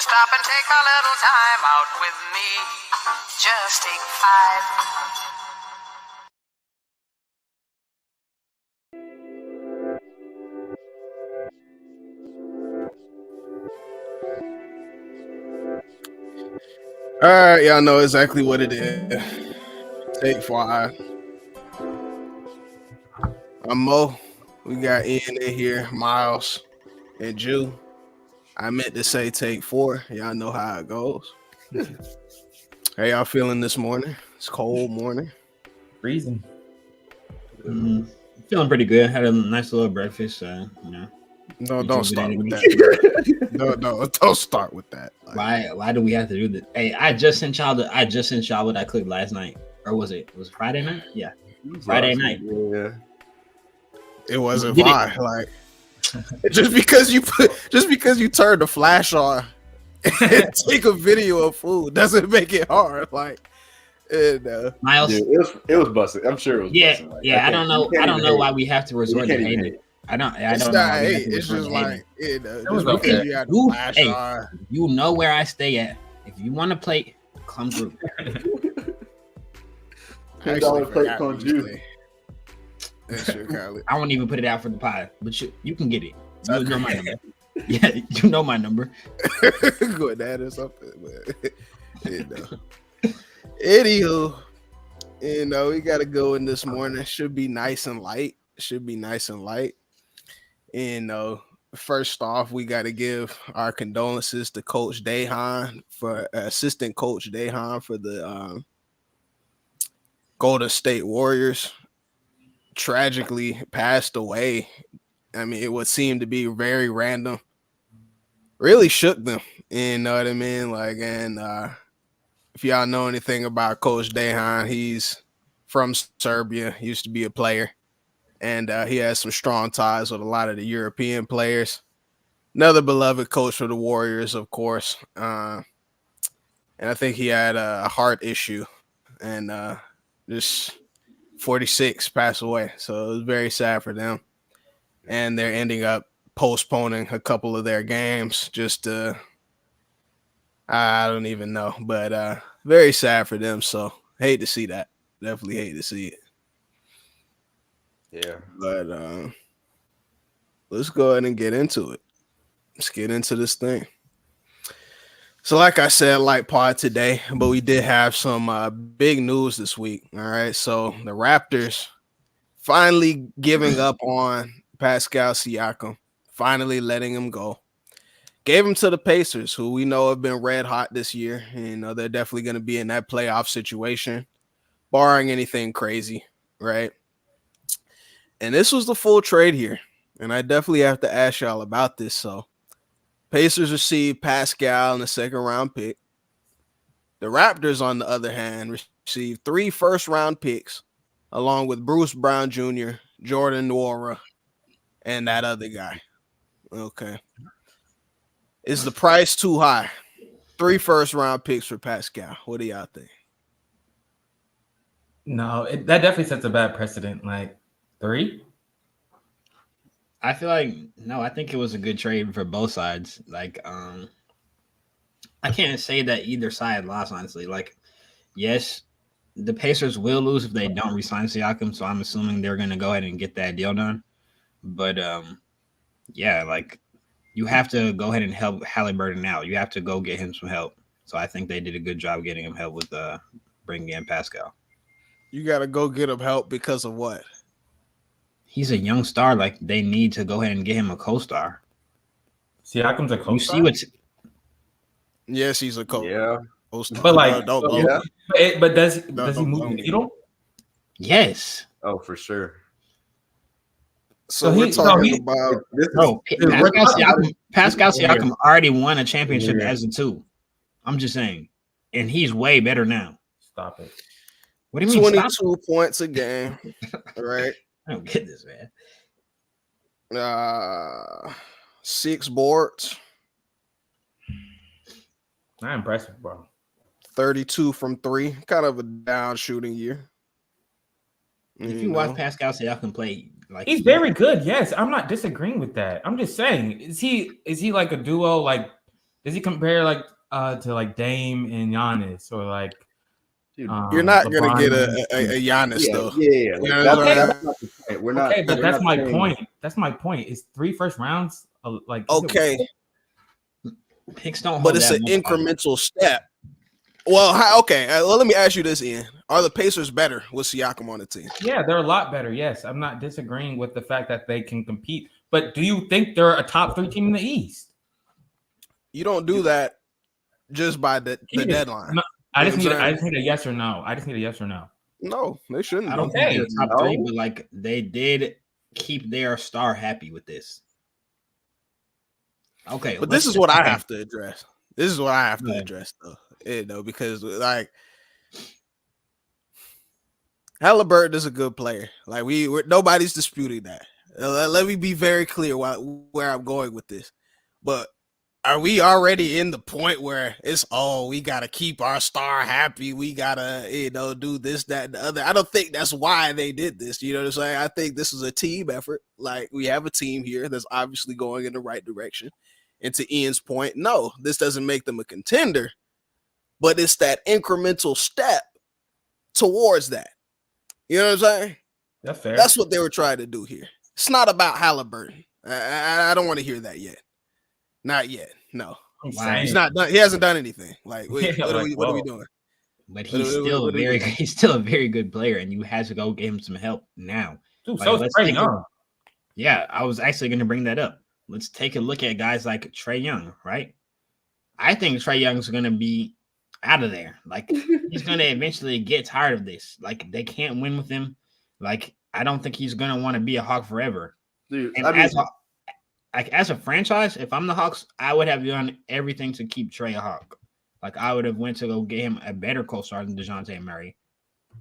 stop and take a little time out with me. Just take 5. All right, y'all know exactly what it is. Take 5. I'm Mo. We got Ian in here, Miles, and Jew. I meant to say take 4. Y'all know how it goes. How y'all feeling this morning? It's cold morning. Freezing. Feeling pretty good. Had a nice little breakfast. No, don't start with that. No, don't start with that. Like, why do we have to do this? Hey, I just sent y'all what I clicked last night, or was it Friday night? Yeah, Friday night. Yeah, it wasn't fine. Like just because you turn the flash on and take a video of food doesn't make it hard. Like, Miles, dude, it was busted. I'm sure it was. Yeah, busted. Like, yeah. I don't know why we have to resort to hating it. I don't know. It's just like you know where I stay at. If you want to play, come through. $10 plate on Jew. I won't even put it out for the pod, but you can get it. You know my number. Yeah, you know my number. Go dad or something. But, Anywho, we gotta go in this morning. Should be nice and light. First off, we got to give our condolences to Coach Dejan for assistant coach Dejan for the Golden State Warriors. Tragically passed away. I mean, it would seem to be very random. Really shook them. You know what I mean? Like, and if y'all know anything about Coach Dejan, he's from Serbia. Used to be a player. And he has some strong ties with a lot of the European players. Another beloved coach for the Warriors, of course. And I think he had a heart issue. And just 46 passed away. So it was very sad for them. And they're ending up postponing a couple of their games just to, I don't even know. But very sad for them. So hate to see that. Definitely hate to see it. Yeah, but let's go ahead and get into it. Let's get into this thing. So, like I said, light pod today, but we did have some big news this week. All right, so the Raptors finally giving up on Pascal Siakam, finally letting him go. Gave him to the Pacers, who we know have been red hot this year. And, they're definitely going to be in that playoff situation, barring anything crazy, right? And this was the full trade here. And I definitely have to ask y'all about this. So Pacers received Pascal and a second-round pick. The Raptors, on the other hand, received 3 first-round picks, along with Bruce Brown Jr., Jordan Nwora, and that other guy. Okay. Is the price too high? 3 first-round picks for Pascal. What do y'all think? No, that definitely sets a bad precedent. Like, 3? I feel like I think it was a good trade for both sides. Like, I can't say that either side lost, honestly. Like, yes, the Pacers will lose if they don't re-sign Siakam, so I'm assuming they're gonna go ahead and get that deal done. But yeah, like, you have to go ahead and help Halliburton out. You have to go get him some help. So I think they did a good job getting him help with bringing in Pascal. You got to go get him help because of what? He's a young star. Like, they need to go ahead and get him a co-star. Siakam's a co-star? You see what's... Yes, he's a co-star. Yeah. But like, but does he move the needle? Yes. Oh, for sure. So we're talking about... Pascal Siakam already won a championship as a 2. I'm just saying. And he's way better now. Stop it. What do you mean? 22 points a game, right? I don't get this, man. 6 boards. Not impressive, bro. 32 from 3. Kind of a down shooting year. If you watch Pascal Siakam play, like, he's very good. Yes, I'm not disagreeing with that. I'm just saying, is he like a duo? Like, Does he compare like to like Dame and Giannis or like? Dude, you're not LeBron gonna get a Giannis though. Yeah. That's not the point. We're not. Okay, but that's my saying... point. That's my point. It's 3 first rounds. Like okay, picks don't. But it's an incremental step. Well, okay. Well, let me ask you this, Ian: are the Pacers better with Siakam on the team? Yeah, they're a lot better. Yes, I'm not disagreeing with the fact that they can compete. But do you think they're a top 3 team in the East? You don't do that just by the deadline. No, I just need a yes or no. I just need a yes or no. No, they shouldn't. I don't think they're top 3, but like they did keep their star happy with this. Okay, but this is what I have to address. This is what I have to address, though. Because like Halliburton is a good player. Like we're nobody's disputing that. Let me be very clear where I'm going with this. But are we already in the point where it's we gotta keep our star happy? We gotta do this, that, and the other. I don't think that's why they did this. You know what I'm saying? I think this is a team effort. Like we have a team here that's obviously going in the right direction. And to Ian's point, no, this doesn't make them a contender, but it's that incremental step towards that. You know what I'm saying? That's fair. That's what they were trying to do here. It's not about Halliburton. I don't want to hear that yet. Not yet. No. He's not done. He hasn't done anything. Like, what are we doing? But he's still a very good player, and you had to go get him some help now. Dude, so it's Trae Young. Yeah, I was actually going to bring that up. Let's take a look at guys like Trae Young, right? I think Trae Young's going to be out of there. Like, he's going to eventually get tired of this. Like, they can't win with him. Like, I don't think he's going to want to be a Hawk forever. Dude, and as a franchise, if I'm the Hawks, I would have done everything to keep Trae a Hawk. Like, I would have went to go get him a better co-star than DeJounte Murray.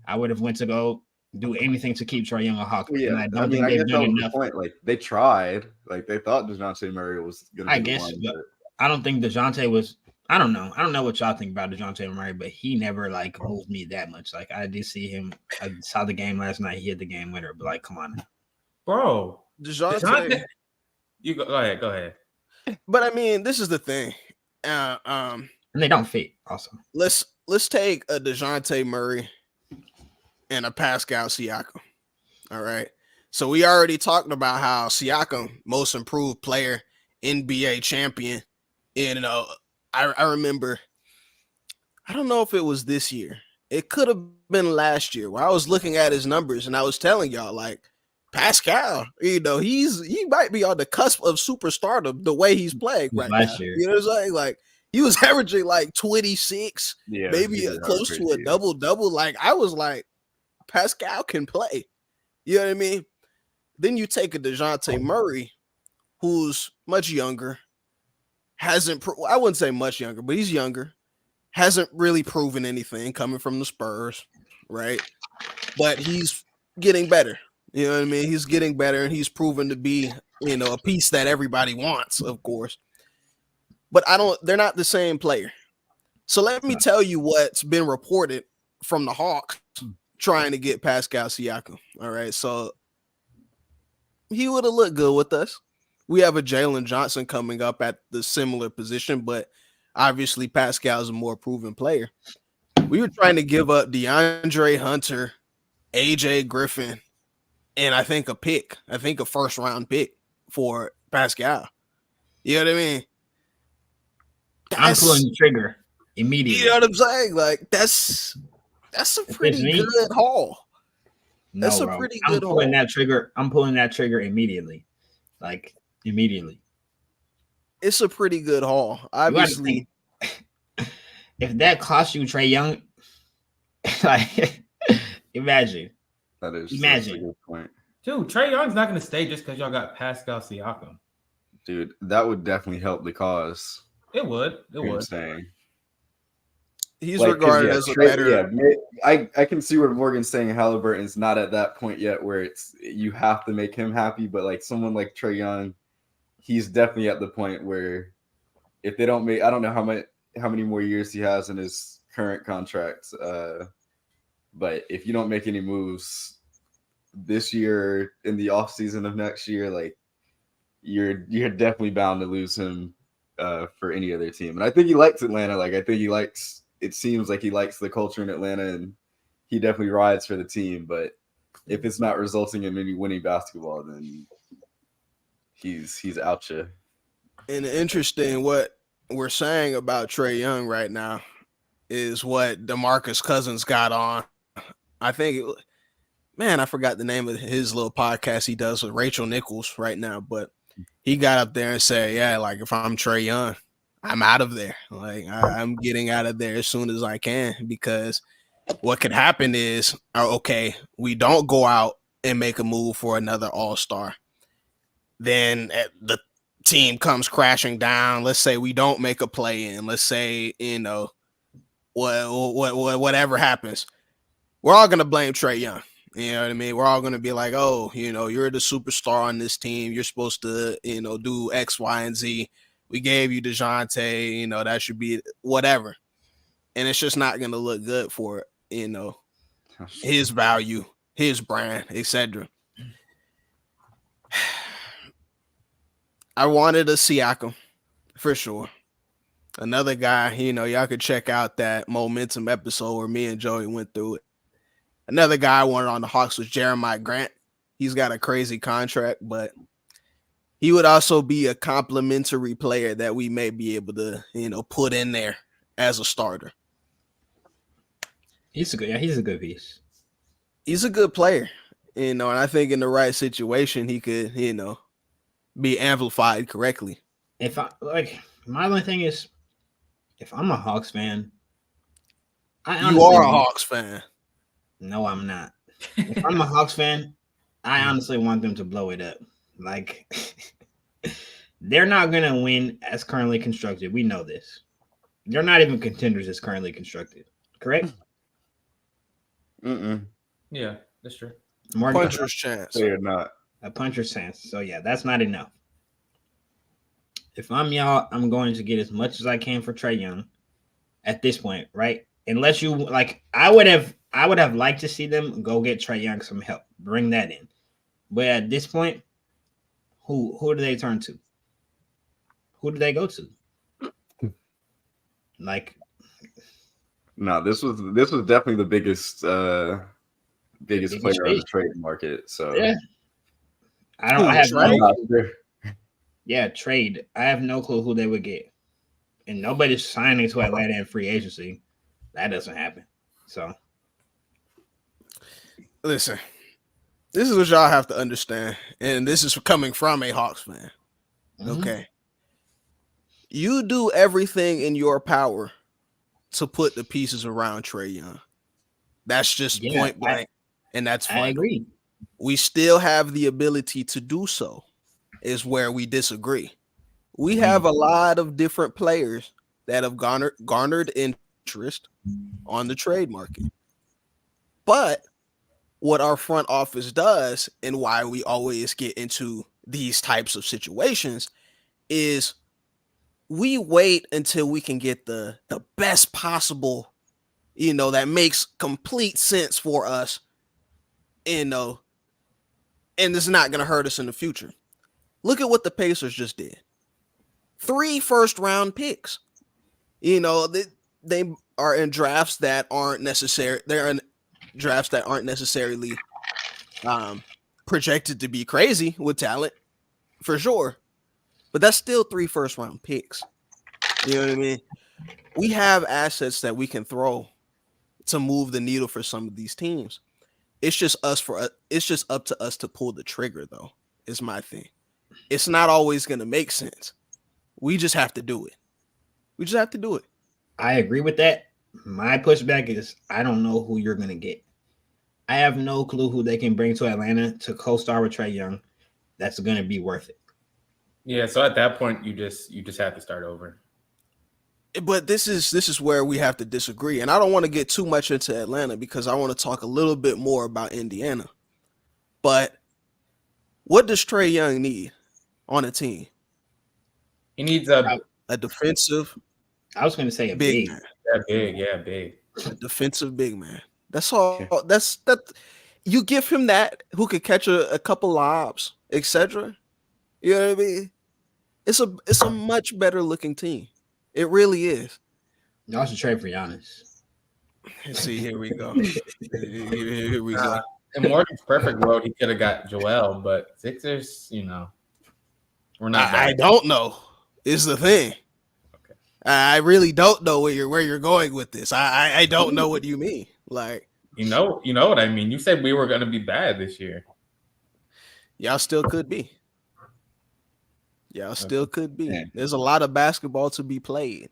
I would have went to go do anything to keep Trae Young a Hawk. Yeah, and I think they've done enough. Point. Like, they tried. Like, they thought DeJounte Murray was going to be one. But I don't think DeJounte was – I don't know. I don't know what y'all think about DeJounte Murray, but he never, like, moved me that much. Like, I did see him – I saw the game last night. He hit the game winner. But, like, come on. Bro. DeJounte – You go ahead. But I mean, this is the thing. And they don't fit. Also, let's take a DeJounte Murray and a Pascal Siakam. All right. So we already talked about how Siakam, most improved player, NBA champion. And I remember, I don't know if it was this year. It could have been last year where I was looking at his numbers and I was telling y'all, like, Pascal, he might be on the cusp of superstardom the way he's playing right now. Year. You know what I'm saying? Like, he was averaging like 26, maybe close to a double-double. Like, I was like, Pascal can play. You know what I mean? Then you take a DeJounte Murray, who's much younger, I wouldn't say much younger, but he's younger, hasn't really proven anything coming from the Spurs, right? But he's getting better. You know what I mean? He's getting better, and he's proven to be, a piece that everybody wants, of course. But they're not the same player. So let me tell you what's been reported from the Hawks trying to get Pascal Siakam. All right. So he would have looked good with us. We have a Jalen Johnson coming up at the similar position, but obviously Pascal's a more proven player. We were trying to give up DeAndre Hunter, AJ Griffin, and I think a first-round pick for Pascal. You know what I mean? I'm pulling the trigger immediately. You know what I'm saying? Like, that's a pretty good haul. That's a pretty good haul. I'm pulling that trigger immediately. Like, immediately. It's a pretty good haul. Obviously. If that costs you Trae Young, like, imagine. Imagine. A good point. Dude, Trae Young's not going to stay just because y'all got Pascal Siakam. Dude, that would definitely help the cause. It would. Saying. He's regarded as a better. Yeah, I can see where Morgan's saying Halliburton's not at that point yet where you have to make him happy, but like someone like Trae Young, he's definitely at the point where if they don't make, I don't know how many more years he has in his current contract. But if you don't make any moves this year in the off season of next year, like you're definitely bound to lose him for any other team. And I think he likes Atlanta. Like I think he likes. It seems like he likes the culture in Atlanta, and he definitely rides for the team. But if it's not resulting in any winning basketball, then he's out ya. And interesting what we're saying about Trae Young right now is what DeMarcus Cousins got on. I think, I forgot the name of his little podcast he does with Rachel Nichols right now, but he got up there and said, yeah, like if I'm Trae Young, I'm out of there. Like I'm getting out of there as soon as I can, because what could happen is, okay, we don't go out and make a move for another all-star. Then the team comes crashing down. Let's say we don't make a play in. Let's say, whatever happens. We're all going to blame Trae Young. You know what I mean? We're all going to be like, oh, you're the superstar on this team. You're supposed to, do X, Y, and Z. We gave you DeJounte, that should be whatever. And it's just not going to look good for, his value, his brand, etc. I wanted a Siakam for sure. Another guy, y'all could check out that Momentum episode where me and Joey went through it. Another guy I wanted on the Hawks was Jeremiah Grant. He's got a crazy contract, but he would also be a complimentary player that we may be able to, put in there as a starter. He's a good piece. He's a good player, and I think in the right situation he could, be amplified correctly. My only thing is, if I'm a Hawks fan, you are a Hawks fan. No, I'm not. If I'm a Hawks fan, I honestly want them to blow it up. Like, they're not going to win as currently constructed. We know this. They're not even contenders as currently constructed. Correct? Yeah, that's true. Puncher's chance. They are not. A puncher's chance. So, yeah, that's not enough. If I'm y'all, I'm going to get as much as I can for Trae Young at this point, right? Unless you, I would have liked to see them go get Trae Young some help. Bring that in. But at this point, who do they turn to? Who do they go to? No, this was definitely the biggest player on the trade market. So yeah, trade. I have no clue who they would get, and nobody's signing to Atlanta in free agency. That doesn't happen. So, listen, this is what y'all have to understand, and this is coming from a Hawks fan. Okay, you do everything in your power to put the pieces around Trae Young. That's just point blank, and that's fine. I agree. We still have the ability to do so, is where we disagree. We have a lot of different players that have garnered interest on the trade market. But what our front office does, and why we always get into these types of situations, is we wait until we can get the best possible, that makes complete sense for us, and it's not going to hurt us in the future. Look at what the Pacers just did. 3 first-round picks. They are in drafts that aren't necessary. They're in drafts that aren't necessarily projected to be crazy with talent, for sure. But that's still 3 first-round picks. You know what I mean? We have assets that we can throw to move the needle for some of these teams. It's just up to us to pull the trigger, though, is my thing. It's not always going to make sense. We just have to do it. I agree with that. My pushback is I don't know who you're going to get. I have no clue who they can bring to Atlanta to co-star with Trae Young that's going to be worth it. Yeah, so at that point, you just have to start over. But this is where we have to disagree. And I don't want to get too much into Atlanta because I want to talk a little bit more about Indiana. But what does Trae Young need on a team? He needs a defensive. I was going to say a big man. Big. A defensive big man. That's all. That you give him that who could catch a couple lobs, etc. You know what I mean? It's a much better looking team. It really is. Y'all should trade for Giannis. Let's see, here we go. Here we go. In Morgan's perfect world, he could have got Joel, but Sixers, we're not. I don't know. Is the thing. Okay. I really don't know where you're going with this. I don't know what you mean. Like, you know what I mean. You said we were going to be bad this year. y'all still could be. Y'all still could be. There's a lot of basketball to be played.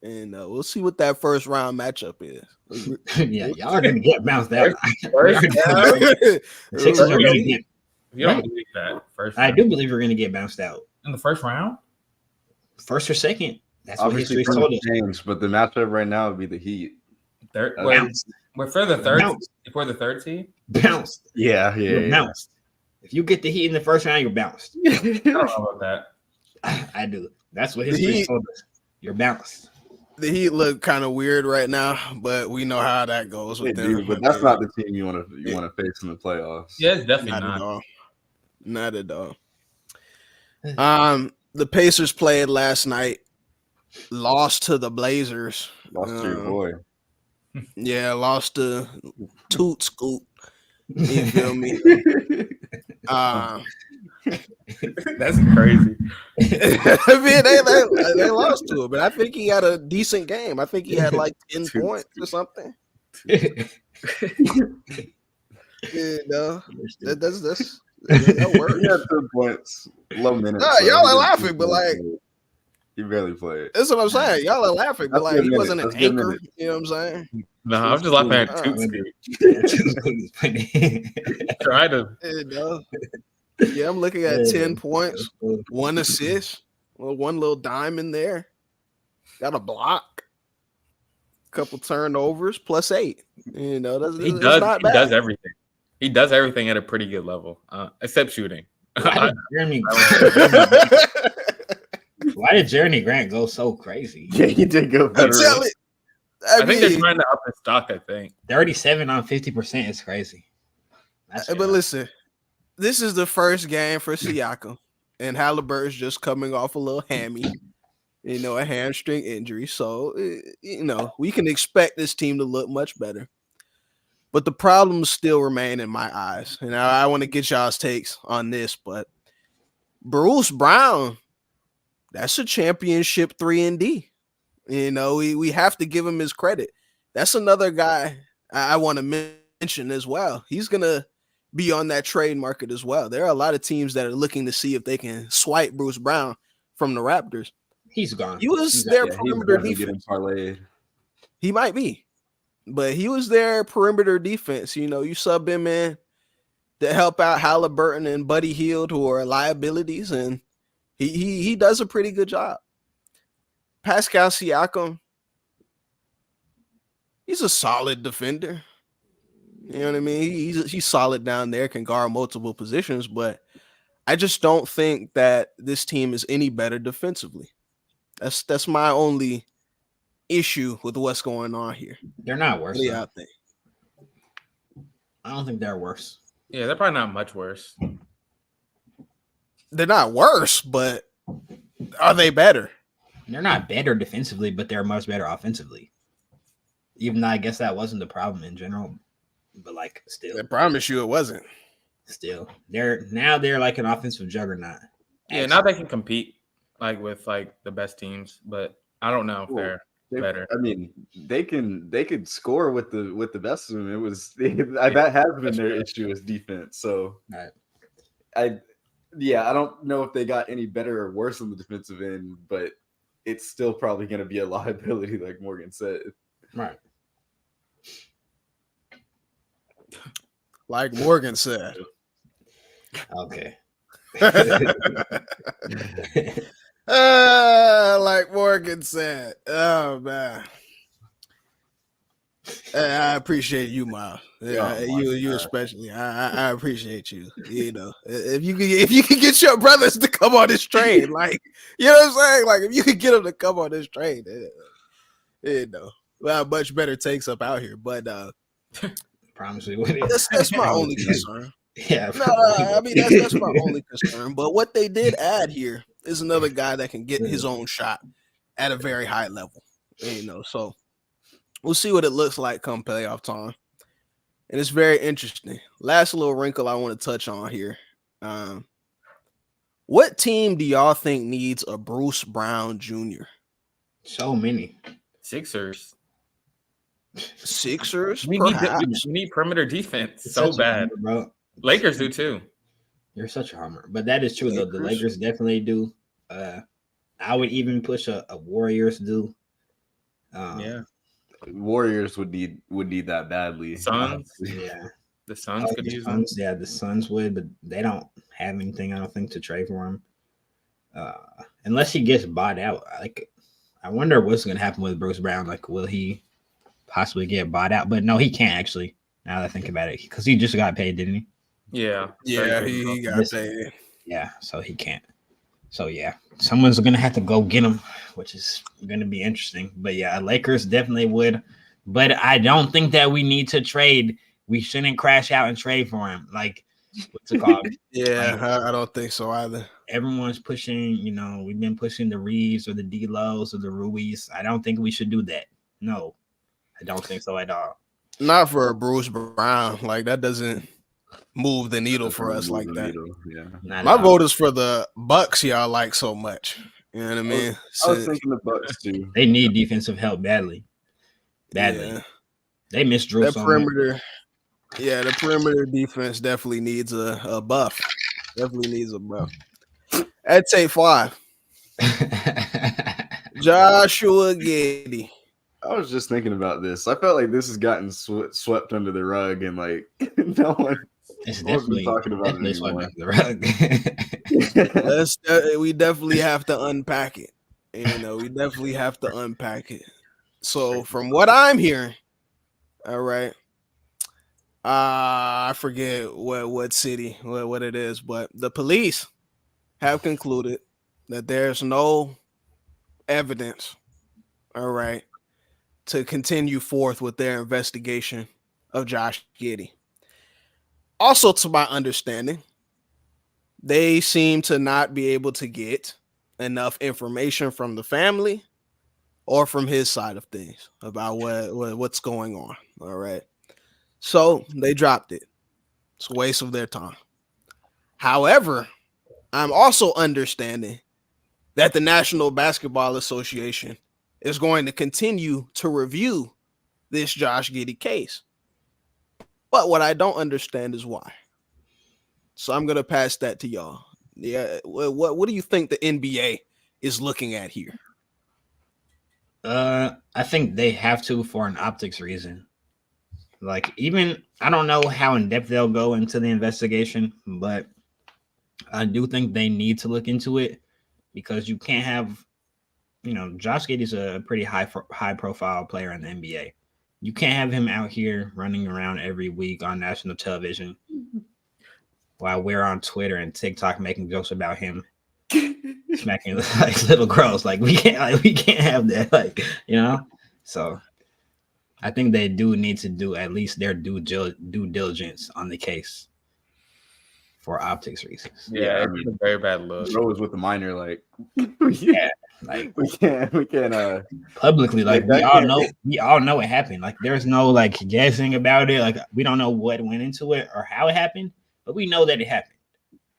And we'll see what that first round matchup is. Yeah, y'all are gonna get bounced out. If Sixers are gonna get. you don't believe that, first I round. do believe we're gonna get bounced out. In the first round? First or second. That's what Obviously, history's told us. change, but the matchup right now would be the Heat. Third, Bounced. we're for the third. Bounced. If we're the third seed, Bounced. Yeah, You're bounced. If you get the Heat in the first round, you're bounced. I don't know about that. I do. That's what history's told us. You're bounced. The Heat look kind of weird right now, but we know how that goes with They them. do, but that's not the team you want to face in the playoffs. Yeah, it's definitely Not not. at all. Not at all. The Pacers played last night, lost to the Blazers. Lost to your boy. Yeah, lost to Toot Scoot. You feel me? That's crazy. I mean, they lost to him, but I think he had a decent game. I think he had like 10 points or something. That works. He had 10 points, low minutes. No, y'all are laughing, but like he barely played. that's what I'm saying. Y'all are laughing, but That's like he good wasn't an minutes. That's good anchor. minutes. You know what I'm saying? No, I'm just laughing at Toot. Try to. You know? Yeah, I'm looking at 10 points, 1 assist, one little dime in there. Got a block, couple turnovers, +8. You know, that's He not bad. does everything. He does everything at a pretty good level, except shooting. Why did Jeremy Grant go so crazy? Yeah, he did go better. I think they're trying to up his stock. I think 37 on 50% is crazy. But listen, this is the first game for Siakam, and Halliburton's just coming off a little hammy, a hamstring injury. So, we can expect this team to look much better. But the problems still remain in my eyes. And I want to get y'all's takes on this, but Bruce Brown, that's a championship 3-and-D. We have to give him his credit. That's another guy I want to mention as well. He's going to be on that trade market as well. There are a lot of teams that are looking to see if they can swipe Bruce Brown from the Raptors. He's gone. He was their perimeter defense. He might be. But he was their perimeter defense. You sub him in to help out Halliburton and Buddy Hield, who are liabilities, and he does a pretty good job. Pascal Siakam, he's a solid defender. You know what I mean? He's solid down there, can guard multiple positions, but I just don't think that this team is any better defensively. That's my only issue with what's going on here. They're not worse. Yeah, I don't think they're worse. Yeah, they're probably not much worse. They're not worse, but are they better? They're not better defensively, but they're much better offensively. Even though I guess that wasn't the problem in general, but still. I promise you it wasn't. Still, they're like an offensive juggernaut. Yeah, now they can compete with the best teams, but I don't know if they're better. I mean, they could score with the best of them. It was that has been their issue is defense. So I don't know if they got any better or worse on the defensive end, but it's still probably going to be a liability, like Morgan said. Right. Like Morgan said. Okay. Like Morgan said. Oh man. I appreciate you, Miles. You especially. I appreciate you. If you can get your brothers to come on this train, you know what I'm saying? If you could get them to come on this train, we'll have much better takes up out here. But promise we would. That's my only concern. Yeah. No, I mean that's my only concern. But what they did add here is another guy that can get his own shot at a very high level. So we'll see what it looks like come playoff time. And it's very interesting. Last little wrinkle I want to touch on here. What team do y'all think needs a Bruce Brown Jr.? So many. Sixers. Sixers, We perhaps. need perimeter defense It's so such a bad. homer, bro. Lakers do too. You're such a homer. But that is true, though. The Lakers. Lakers definitely do. I would even push a Warriors do. Yeah. Warriors would need that badly. Suns. Yeah. The Suns could The use them. Suns, yeah, the Suns would, but they don't have anything, I don't think, to trade for him. Unless he gets bought out. Like, I wonder what's going to happen with Bruce Brown. Like, will he possibly get bought out? But no, he can't actually, now that I think about it, because he just got paid, didn't he? Yeah. Yeah, he got paid. Yeah, so he can't. So, yeah, someone's going to have to go get him, which is going to be interesting. But, yeah, Lakers definitely would. But I don't think that we need to trade. We shouldn't crash out and trade for him. Like, what's it called? Yeah, I don't think so either. Everyone's pushing, we've been pushing the Reeves or the D-Lows or the Ruiz. I don't think we should do that. No, I don't think so at all. Not for Bruce Brown. Like, that doesn't move the needle for us like that. Yeah. My vote is for the Bucks y'all like so much. You know what I mean? I was thinking the Bucks too. They need defensive help badly. Yeah. They miss Drew That so much. perimeter. Yeah, the perimeter defense definitely needs a buff. Definitely needs a buff. I'd say 5. Joshua Giddey. I was just thinking about this. I felt like this has gotten swept under the rug, and like no one. It's no one's been definitely talking about it definitely swept anymore. under the rug. We definitely have to unpack it. We definitely have to unpack it. So from what I'm hearing, all right. I forget what city, what it is, but the police have concluded that there's no evidence, all right, to continue forth with their investigation of Josh Giddey. Also, to my understanding, they seem to not be able to get enough information from the family or from his side of things about what's going on. All right. So they dropped it. It's a waste of their time. However, I'm also understanding that the National Basketball Association is going to continue to review this Josh Giddey case. But what I don't understand is why. So I'm going to pass that to y'all. Yeah, what do you think the NBA is looking at here? I think they have to for an optics reason. Like, even I don't know how in depth they'll go into the investigation, but I do think they need to look into it because you can't have, Josh Giddey's a pretty high profile player in the NBA. You can't have him out here running around every week on national television while we're on Twitter and TikTok making jokes about him smacking like little girls. Like, we can't have that. So I think they do need to do at least their due diligence on the case for optics reasons. Yeah, it's a very bad look. Rose with the minor, like Yeah, like we can't publicly, like Like, we all know it happened. Like, there's no like guessing about it. Like, we don't know what went into it or how it happened, but we know that it happened,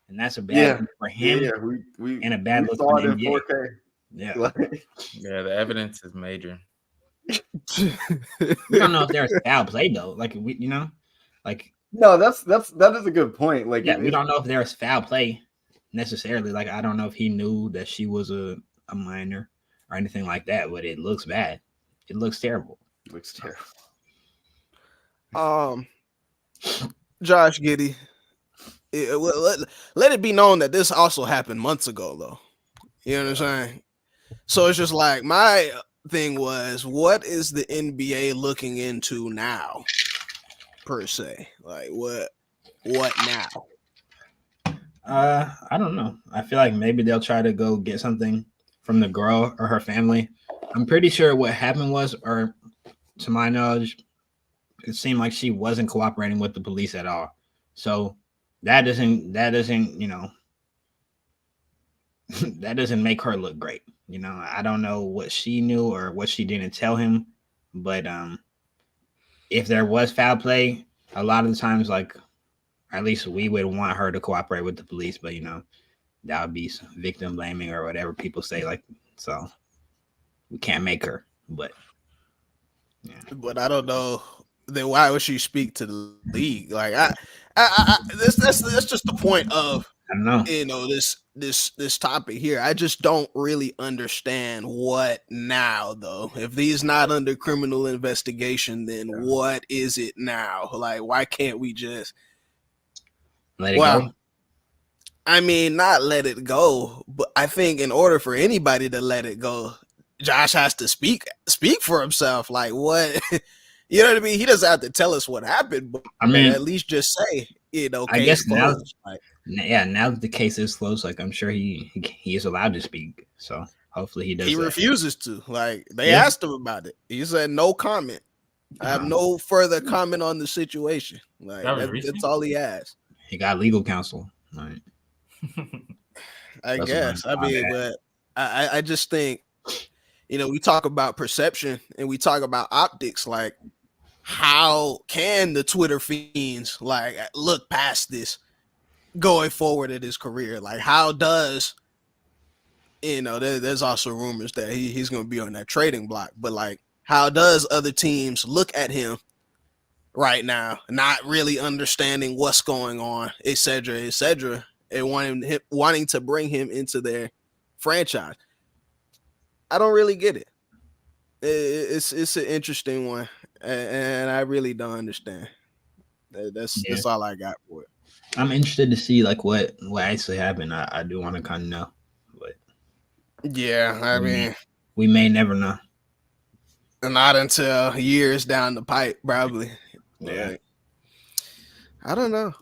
and that's a bad look for him. we and a bad look saw for it the in NBA. 4K. Yeah, Like, Yeah, the evidence is major. we don't know if there's foul play though. Like, like no, that is a good point. Like, yeah, we don't know if there's foul play necessarily. Like, I don't know if he knew that she was a minor or anything like that, but it looks bad. It looks terrible. It looks terrible. Josh Giddey. Let it be known that this also happened months ago, though. You know what I'm saying? So it's just like my thing was, what is the NBA looking into now, per se? Like, what now? I don't know. I feel like maybe they'll try to go get something from the girl or her family. I'm pretty sure what happened was, or to my knowledge, it seemed like she wasn't cooperating with the police at all. So that doesn't that doesn't make her look great. I don't know what she knew or what she didn't tell him, but if there was foul play, a lot of the times, like, at least we would want her to cooperate with the police, but that would be some victim blaming or whatever people say, like, so we can't make her, but yeah. But I don't know. Then why would she speak to the league? Like that's just the point of I don't know. This topic here. I just don't really understand what now though. If these not under criminal investigation, then what is it now? Like, why can't we just Let it go? I mean, not let it go, but I think in order for anybody to let it go, Josh has to speak for himself. Like, what? You know what I mean? He doesn't have to tell us what happened, but I mean, at least just say, I guess now, like, now that the case is closed, like, I'm sure he is allowed to speak. So hopefully he does. He that. refuses to. Like, they asked him about it. He said no comment. I have no further comment on the situation. Like, that's all he asked. He got legal counsel. Right. I guess. I mean, but I just think, we talk about perception and we talk about optics. Like, how can the Twitter fiends like look past this going forward in his career? Like, how does there's also rumors that he's going to be on that trading block, but like, how does other teams look at him right now, not really understanding what's going on, et cetera, and wanting to bring him into their franchise? I don't really get it. It's an interesting one, and I really don't understand. That's all I got for it. I'm interested to see like what actually happened. I do want to kind of know, but yeah, I mean, we may never know. Not until years down the pipe, probably. Yeah, like, I don't know.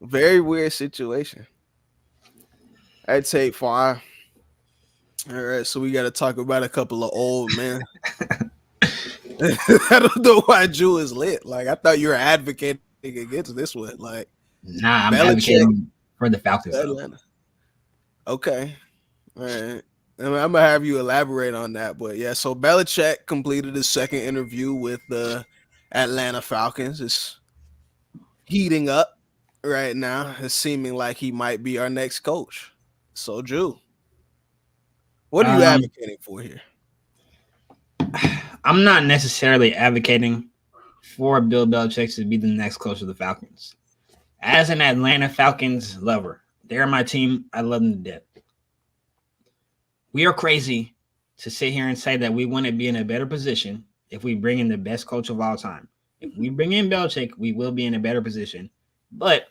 Very weird situation. I'd take 5. All right, so we got to talk about a couple of old men. I don't know why Jew is lit. Like, I thought you were advocating against this one. Like, nah, I'm advocating for the Falcons. Atlanta. Okay, all right. I'm gonna have you elaborate on that, but yeah. So Belichick completed his second interview with the Atlanta Falcons. It's heating up right now. It's seeming like he might be our next coach. So, Jew, what are you advocating for here? I'm not necessarily advocating for Bill Belichick to be the next coach of the Falcons. As an Atlanta Falcons lover, they're my team. I love them to death. We are crazy to sit here and say that we want to be in a better position if we bring in the best coach of all time. If we bring in Belichick, we will be in a better position. But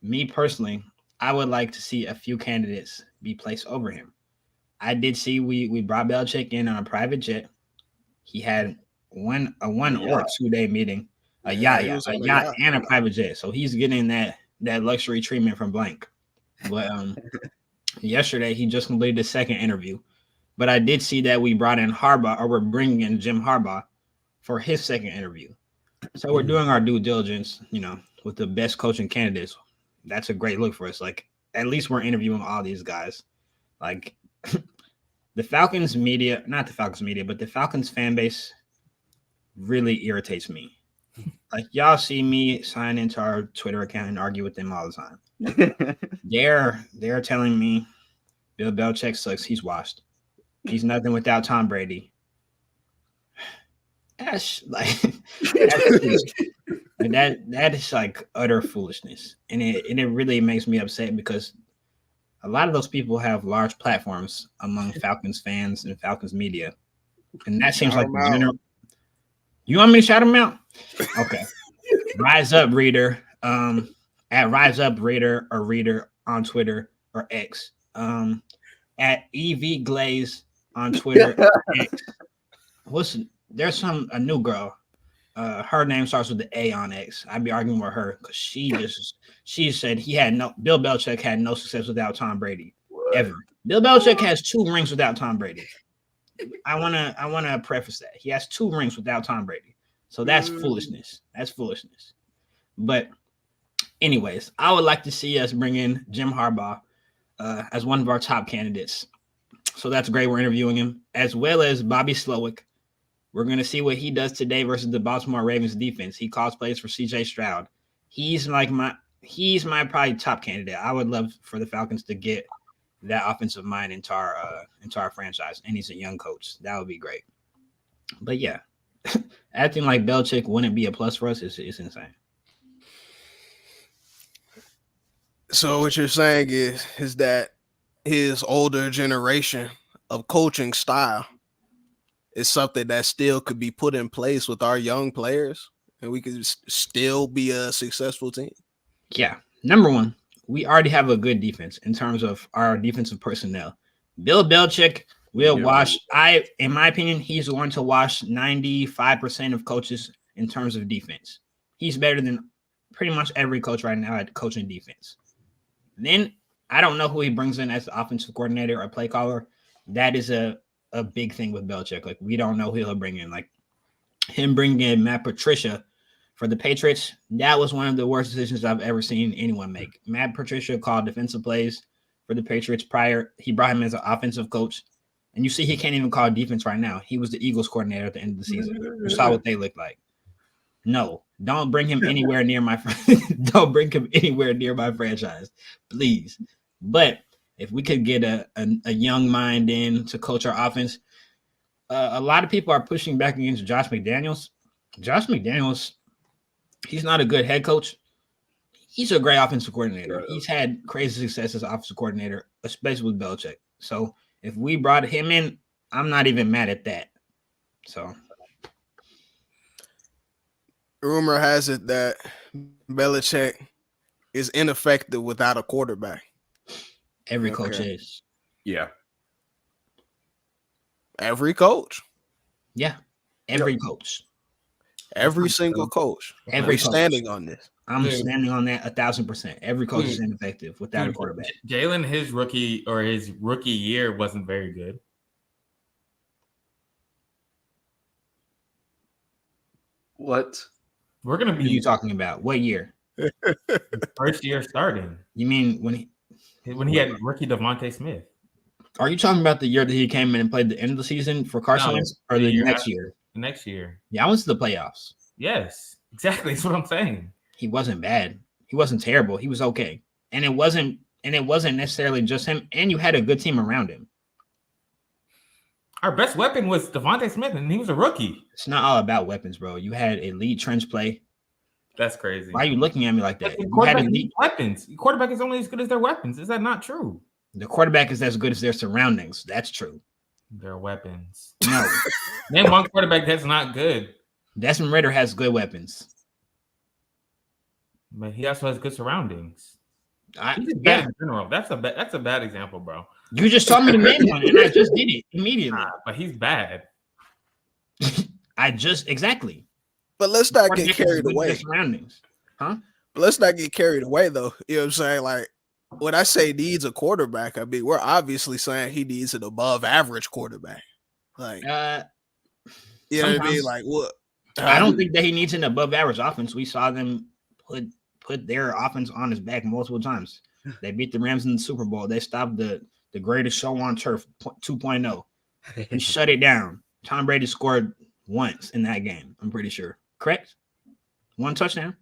me personally, I would like to see a few candidates be placed over him. I did see we brought Belichick in on a private jet. He had a 1 or 2 day meeting, a yacht and a private jet. So he's getting that luxury treatment from Blank. But yesterday he just completed his second interview. But I did see that we brought in Harbaugh, or we're bringing in Jim Harbaugh for his second interview. So we're doing our due diligence, with the best coaching candidates. That's a great look for us. Like, at least we're interviewing all these guys. Like, the Falcons media, not the Falcons media, but the Falcons fan base really irritates me. Like, y'all see me sign into our Twitter account and argue with them all the time. They're telling me Bill Belichick sucks. He's washed. He's nothing without Tom Brady. That's like that is like utter foolishness, and it really makes me upset because a lot of those people have large platforms among Falcons fans and Falcons media, and that seems like the general. You want me to shout them out? Okay, Rise Up Reader, at Rise Up Reader or Reader on Twitter or X, at EV Glaze on Twitter. X. There's a new girl. Her name starts with the A on X. I'd be arguing with her because she said Bill Belichick had no success without Tom Brady ever. Bill Belichick has 2 rings without Tom Brady. I wanna preface that he has 2 rings without Tom Brady. So that's foolishness. That's foolishness. But Anyways, I would like to see us bring in Jim Harbaugh as one of our top candidates. So that's great. We're interviewing him, as well as Bobby Slowick. We're going to see what he does today versus the Baltimore Ravens defense. He calls plays for C.J. Stroud. He's my probably top candidate. I would love for the Falcons to get that offensive mind into our franchise, and he's a young coach. That would be great. But yeah, acting like Belichick wouldn't be a plus for us is insane. So what you're saying is that his older generation of coaching style is something that still could be put in place with our young players, and we could still be a successful team. Yeah. Number one, we already have a good defense in terms of our defensive personnel. Bill Belichick will wash. In my opinion, he's going to wash 95% of coaches in terms of defense. He's better than pretty much every coach right now at coaching defense. Then I don't know who he brings in as the offensive coordinator or play caller. That is a big thing with Belichick. Like, we don't know who he'll bring in. Like, him bringing in Matt Patricia for the Patriots, that was one of the worst decisions I've ever seen anyone make. Matt Patricia called defensive plays for the Patriots prior. He brought him as an offensive coach. And you see he can't even call defense right now. He was the Eagles coordinator at the end of the season. You saw what they looked like. No, don't bring him anywhere near my don't bring him anywhere near my franchise, please. But if we could get a young mind in to coach our offense, a lot of people are pushing back against Josh McDaniels. Josh McDaniels, he's not a good head coach. He's a great offensive coordinator. He's had crazy success as offensive coordinator, especially with Belichick. So if we brought him in, I'm not even mad at that. So rumor has it that Belichick is ineffective without a quarterback. Every coach is. Yeah. Every coach. Yeah. Every coach. Every single coach. Every coach. Standing on this. I'm standing on that 1,000%. Every coach is ineffective without a quarterback. Jalen, his rookie year wasn't very good. What? We're gonna be. What are you talking about? What year? First year starting. You mean when he had rookie Devontae Smith? Are you talking about the year that he came in and played the end of the season for Carson Wentz, or the next year? The next year. Yeah, I went to the playoffs. Yes, exactly. That's what I'm saying. He wasn't bad. He wasn't terrible. He was okay. And it wasn't necessarily just him. And you had a good team around him. Our best weapon was Devontae Smith, and he was a rookie. It's not all about weapons, bro. You had elite trench play. That's crazy. Why are you looking at me like that? You had elite weapons. Your quarterback is only as good as their weapons. Is that not true? The quarterback is as good as their surroundings. That's true. Their weapons. No. Name one quarterback that's not good. Desmond Ridder has good weapons. But he also has good surroundings. He's bad in general. That's a bad example, bro. You just told me to name one, and I just did it immediately. But he's bad. Exactly. But let's not get carried away. Surroundings, huh? But let's not get carried away, though. You know what I'm saying? Like, when I say needs a quarterback, I mean we're obviously saying he needs an above average quarterback. Like, you know what I mean? Like, what? I don't think that he needs an above average offense. We saw them put their offense on his back multiple times. They beat the Rams in the Super Bowl. They stopped the greatest show on turf 2.0 and shut it down. Tom Brady scored once in that game, I'm pretty sure. Correct? One touchdown?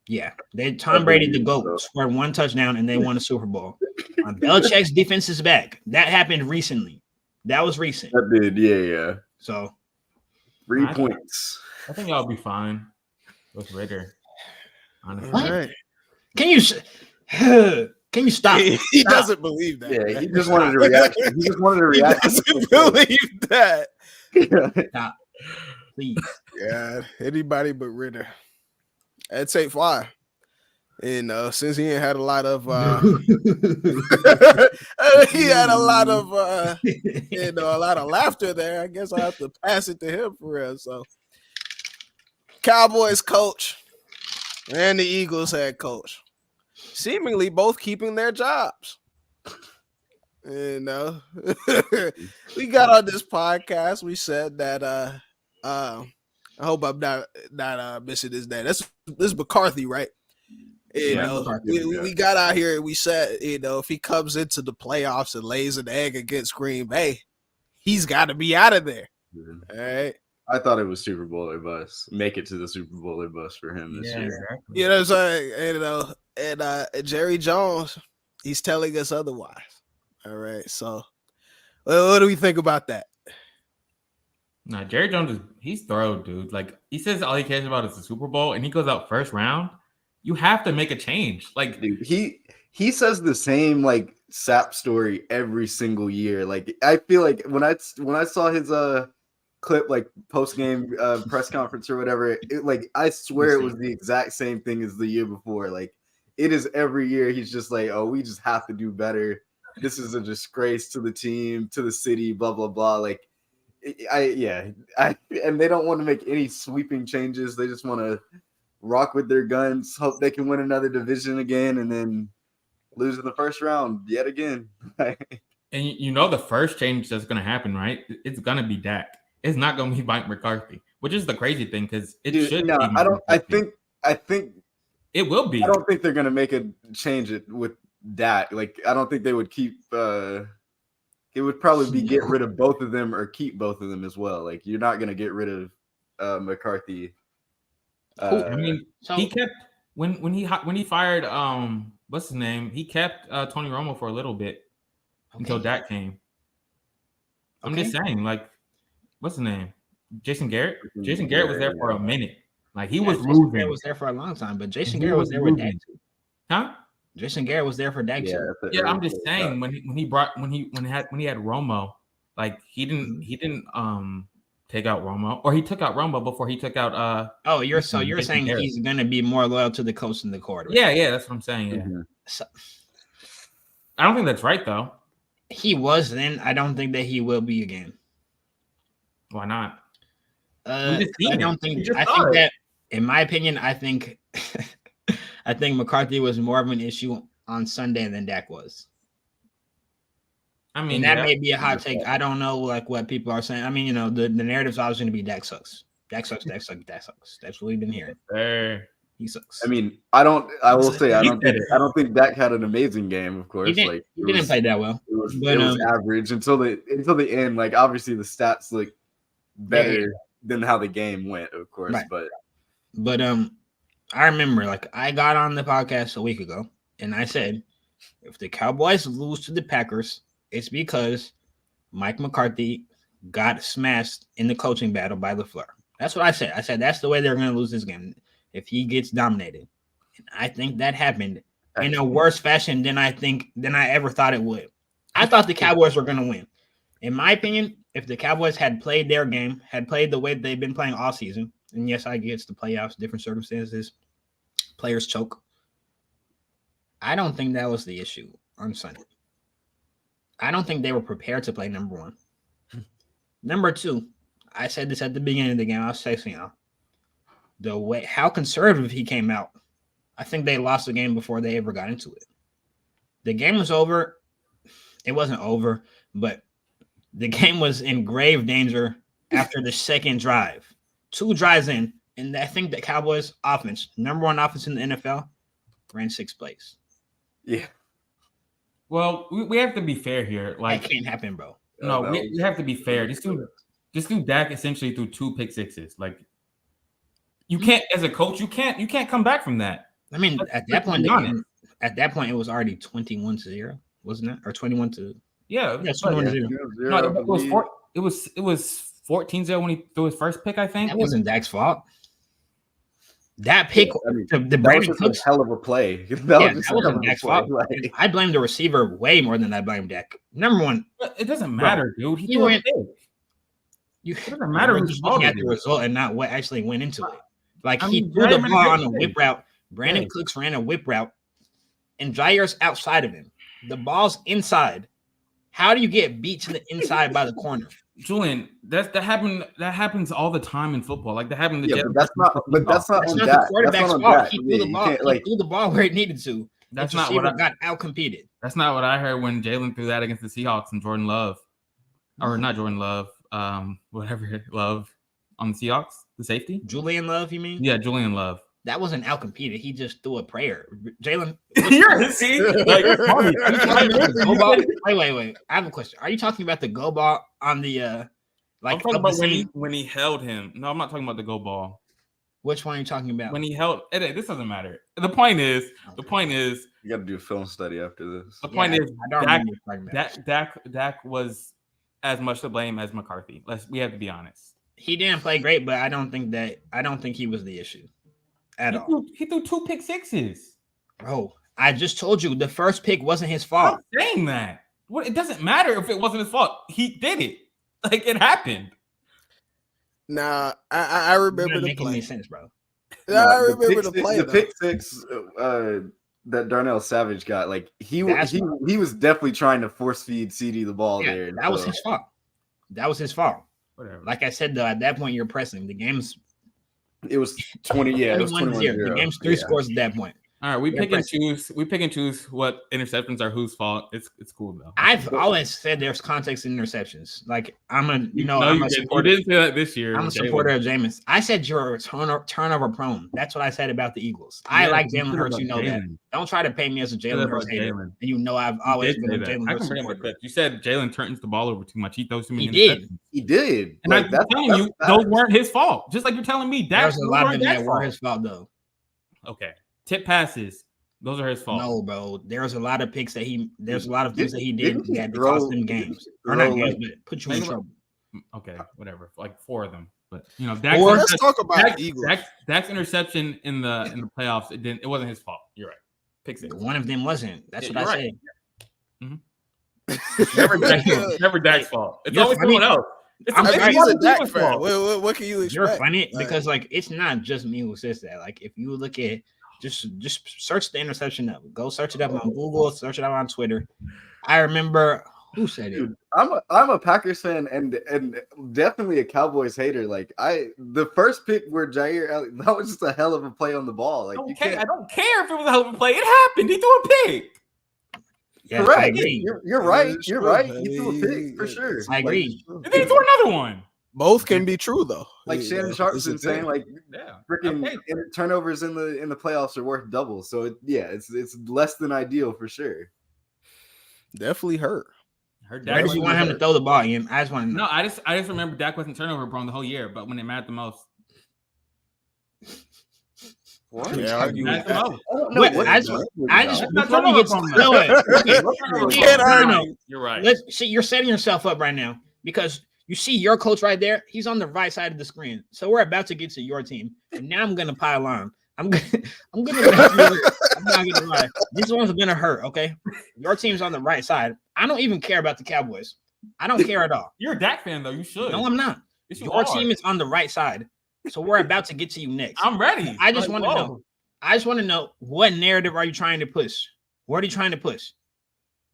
Yeah. Tom Brady, the GOAT, scored one touchdown and they won the Super Bowl. Belichick's defense is back. That happened recently. That was recent. That did, yeah. So 3 points. I think y'all be fine with Ridder. Honestly. Right. Can you stop? He doesn't believe that. Yeah, he just wanted a reaction. He just wanted a reaction. He doesn't believe that. Stop, please. Yeah, anybody but Ridder. I'd say 5. And since he ain't had a lot of he had a lot of a lot of laughter there, I guess I have to pass it to him for real. So Cowboys coach and the Eagles head coach seemingly both keeping their jobs. You know, we got on this podcast. We said that I hope I'm not missing his name. This is McCarthy, right? You know, McCarthy, we got out here and we said, you know, if he comes into the playoffs and lays an egg against Green Bay, he's got to be out of there. All right. I thought it was Super Bowl or bust. Make it to the Super Bowl or bust for him this year. Exactly. You know what I'm saying? And, you know, and Jerry Jones, he's telling us otherwise. All right. So, what do we think about that? Nah, Jerry Jones he's thorough, dude. Like he says all he cares about is the Super Bowl, and he goes out first round. You have to make a change. Like Dude, he says the same like sap story every single year. Like I feel like when I saw his clip like post game press conference or whatever, like I swear it was the exact same thing as the year before. Like it is every year he's just like, oh, we just have to do better. This is a disgrace to the team, to the city, blah blah blah. Like and they don't want to make any sweeping changes. They just want to rock with their guns, hope they can win another division again, and then lose in the first round yet again. and you know the first change that's going to happen, right? It's going to be Dak. It's not going to be Mike McCarthy, which is the crazy thing because it should. No, I don't. I think it will be. I don't think they're going to make a change with Dak. Like I don't think they would keep. It would probably be get rid of both of them or keep both of them as well. Like you're not going to get rid of McCarthy. I mean, he kept when he fired what's his name? He kept Tony Romo for a little bit until Dak came. I'm just saying, like, what's his name? Jason Garrett. Jason Garrett was there for a minute. Like he was losing. Garrett was there for a long time, but Jason Garrett was there with Dak too. Huh? Jason Garrett was there for Dak too. Yeah, I'm just saying when he had Romo, like he didn't take out Romo, or he took out Romo before he took out. You're saying Garrett. He's going to be more loyal to the coach than the quarterback. Yeah, that's what I'm saying. Yeah, so, I don't think that's right though. He was then. I don't think that he will be again. Why not? I don't think. I think that, in my opinion, I think McCarthy was more of an issue on Sunday than Dak was. I mean, and that may be a hot take. I don't know, like what people are saying. I mean, you know, the narrative's always going to be Dak sucks. Dak sucks. Dak sucks. Dak sucks. That's what we've been hearing. He sucks. I mean, I don't think Dak had an amazing game. Of course, he didn't play that well. It was average until the end. Like obviously, the stats look better than how the game went. Of course, right. but I remember, like, I got on the podcast a week ago, and I said, if the Cowboys lose to the Packers, it's because Mike McCarthy got smashed in the coaching battle by LaFleur. That's what I said. I said that's the way they're going to lose this game, if he gets dominated. And I think that happened in a worse fashion than I ever thought it would. I thought the Cowboys were going to win. In my opinion, if the Cowboys had played their game, had played the way they've been playing all season, and yes, I get it's the playoffs, different circumstances, players choke. I don't think that was the issue on Sunday. I don't think they were prepared to play number one. Number two, I said this at the beginning of the game. I was texting y'all. The way how conservative he came out, I think they lost the game before they ever got into it. The game was over. It wasn't over, but the game was in grave danger after the second drive. 2 drives in, and I think the Cowboys offense, number one offense in the NFL, ran 6 plays. Yeah. Well, we have to be fair here. Like that can't happen, bro. No, we have to be fair. This dude Dak essentially threw 2 pick sixes. Like you can't, as a coach, you can't come back from that. I mean, at that point, it was already 21-0, wasn't it? Or 21 to yeah, 21-0. No, it was 14-0 when he threw his first pick, I think. That wasn't Dak's fault. That pick, the Brandon Cooks, hell of a play. That wasn't Dak's fault. Like, I blame the receiver way more than I blame Dak. Number one, it doesn't matter, dude. It doesn't matter who's looking at the result and not what actually went into it. Like he threw the ball on a whip route. Brandon Cooks ran a whip route, and Jair's outside of him. The ball's inside. How do you get beat to the inside by the corner? Julian, that happens all the time in football. Like that happened to that's not the quarterback's fault. He threw the ball. He threw the ball where it needed to. That's not what I got out-competed. That's not what I heard when Jalen threw that against the Seahawks and Jordan Love, or not Jordan Love, whatever Love. on the Seahawks, the safety. Julian Love, you mean? Yeah, Julian Love. That wasn't out-competed. He just threw a prayer. Jalen. See, like, wait. I have a question. Are you talking about the go ball on the I'm talking about when he held him. No, I'm not talking about the go ball. Which one are you talking about? When he held this doesn't matter. The point is you got to do a film study after this. The point is Dak was as much to blame as McCarthy. We have to be honest. He didn't play great, but I don't think he was the issue at all. He threw 2 pick sixes. Bro, I just told you the first pick wasn't his fault. I'm saying that. It doesn't matter if it wasn't his fault. He did it. Like, it happened. Nah, I remember the play. Any sense, bro. I remember the play. The pick six that Darnell Savage got, like he was definitely trying to force feed CD the ball there. That was his fault. That was his fault. Whatever. Like I said, though, at that point you're pressing. The game's it was 20. Yeah, it was 21-0. The game's 3 scores at that point. All right, we pick and choose. We pick and choose what interceptions are whose fault. It's cool though. I've always said there's context in interceptions. Like I'm a supporter. You didn't say that this year. I'm a supporter of Jameis. I said you're turnover prone. That's what I said about the Eagles. I like Jalen Hurts. You know that. Don't try to paint me as a Jalen Hurts hater. And you know I've always been a Jalen Hurts supporter. You said Jalen turns the ball over too much. He throws too many. He did. And I'm telling you, those weren't his fault. Just like you're telling me, there's a lot of them that were his fault though. Okay, tip passes. Those are his fault. No, bro. There's a lot of picks that there's a lot of things that he did that cost him games. Or not games, but put you in trouble. Okay, whatever. Like 4 of them. But let's talk about Eagles. Dak's interception in the playoffs, it wasn't his fault. You're right. Pick 6. One of them wasn't. That's what I said. Mm-hmm. Never Dak's fault. It's always someone else. He's a Dak fan. What can you expect? You're funny because like it's not just me who says that. Like if you look at just search the interception up. Go search it up on Google, search it up on Twitter. I remember who said it. Dude, I'm a Packers fan and definitely a Cowboys hater. Like the first pick where Jair, that was just a hell of a play on the ball. Like I don't care if it was a hell of a play. It happened. He threw a pick. Yeah, correct. I agree. You're right. You're right. He threw a pick for sure. I agree. And then he threw another one. Both can be true though. Like Shannon Sharp's been saying, like freaking turnovers in the playoffs are worth double. So it's less than ideal for sure. Definitely hurt. Where did you want him to throw the ball, Ian? I just want to know. No, I just remember Dak wasn't turnover prone the whole year, but when it mattered the most. What? Yeah, I You're right. You're setting yourself up right now because you see your coach right there. He's on the right side of the screen. So we're about to get to your team, and now I'm gonna pile on. I'm not gonna lie. These ones are gonna hurt. Okay, your team's on the right side. I don't even care about the Cowboys. I don't care at all. You're a Dak fan though. You should. No, I'm not. Your team is on the right side. So we're about to get to you next. I'm ready. I just want to know. I just want to know what narrative are you trying to push? What are you trying to push?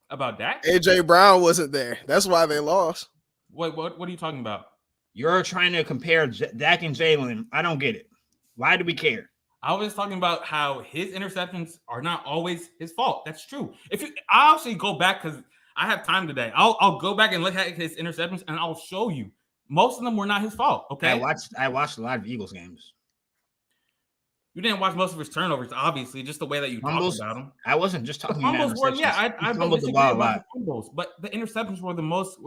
About Dak? AJ Brown wasn't there. That's why they lost. What are you talking about? You're trying to compare Dak and Jalen. I don't get it. Why do we care? I was talking about how his interceptions are not always his fault. That's true. I'll actually go back because I have time today. I'll go back and look at his interceptions and I'll show you. Most of them were not his fault. Okay. I watched a lot of Eagles games. You didn't watch most of his turnovers, obviously, just the way that you talked about him. I wasn't just talking about fumbles. I fumbled the ball a lot. Fumbles, but the interceptions were the most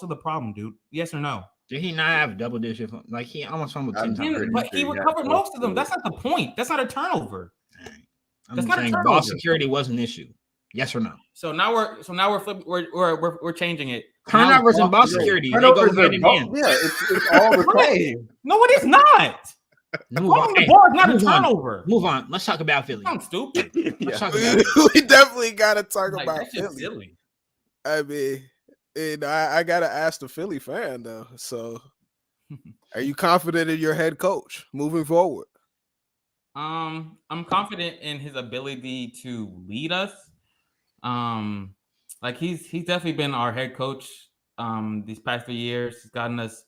of the problem, dude. Yes or no? Did he not have double digit? Like he almost fumbled 10 times. But he recovered most of them. That's not the point. That's not a turnover. I'm saying ball security was an issue. Yes or no? So now we're flipping. We're changing it. Turnovers and ball security. They go hand in hand. Yeah, it's all the same. No, it is not. The ball is not a turnover. Move on. Let's talk about Philly. I'm stupid. Let's talk about we definitely got to talk about Philly. Silly. I mean, I got to ask the Philly fan though. So, are you confident in your head coach moving forward? I'm confident in his ability to lead us. Like he's definitely been our head coach these past 3 years. He's gotten us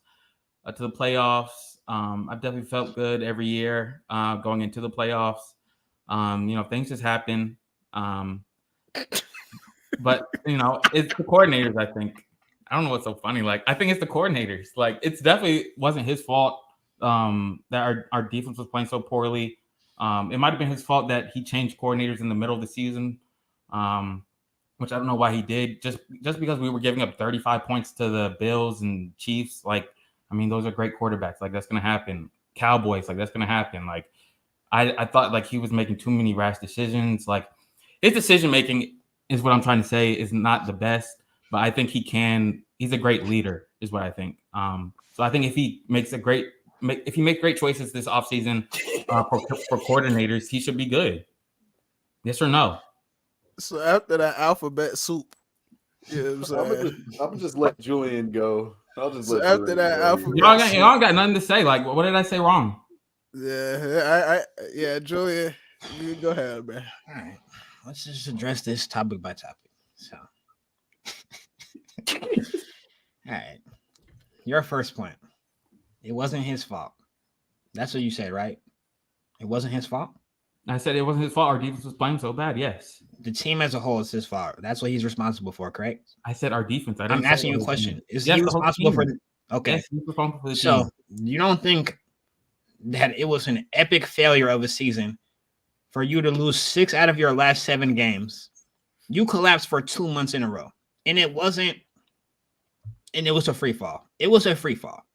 to the playoffs. I've definitely felt good every year going into the playoffs. Things just happen. But it's the coordinators, I think. I don't know what's so funny. Like, I think it's the coordinators. Like, it's definitely wasn't his fault that our defense was playing so poorly. It might have been his fault that he changed coordinators in the middle of the season, which I don't know why he did. Just because we were giving up 35 points to the Bills and Chiefs. Like, I mean, those are great quarterbacks. Like, that's going to happen. Cowboys, like, that's going to happen. Like, I thought, like, he was making too many rash decisions. Like, his decision-making is what I'm trying to say is not the best. But I think he's a great leader, is what I think. So I think if he makes great choices this offseason for coordinators, he should be good. Yes or no? So after that alphabet soup, you know what I'm saying? I'm gonna just let Julian go. I'll just So let after Julian that go. alphabet Y'all got nothing to say. Like, what did I say wrong? Yeah, Julian, you go ahead, man. All right, let's just address this topic by topic. So, all right, your first point. It wasn't his fault. That's what you said, right? It wasn't his fault. I said it wasn't his fault. Our defense was playing so bad. Yes. The team as a whole is his fault. That's what he's responsible for, correct? I said our defense. I'm asking you a question. Is he responsible for? Okay. Yes, he's responsible for the so team. You don't think that it was an epic failure of a season for you to lose 6 out of your last 7 games? You collapsed for 2 months in a row, and it wasn't. And it was a free fall. It was a free fall.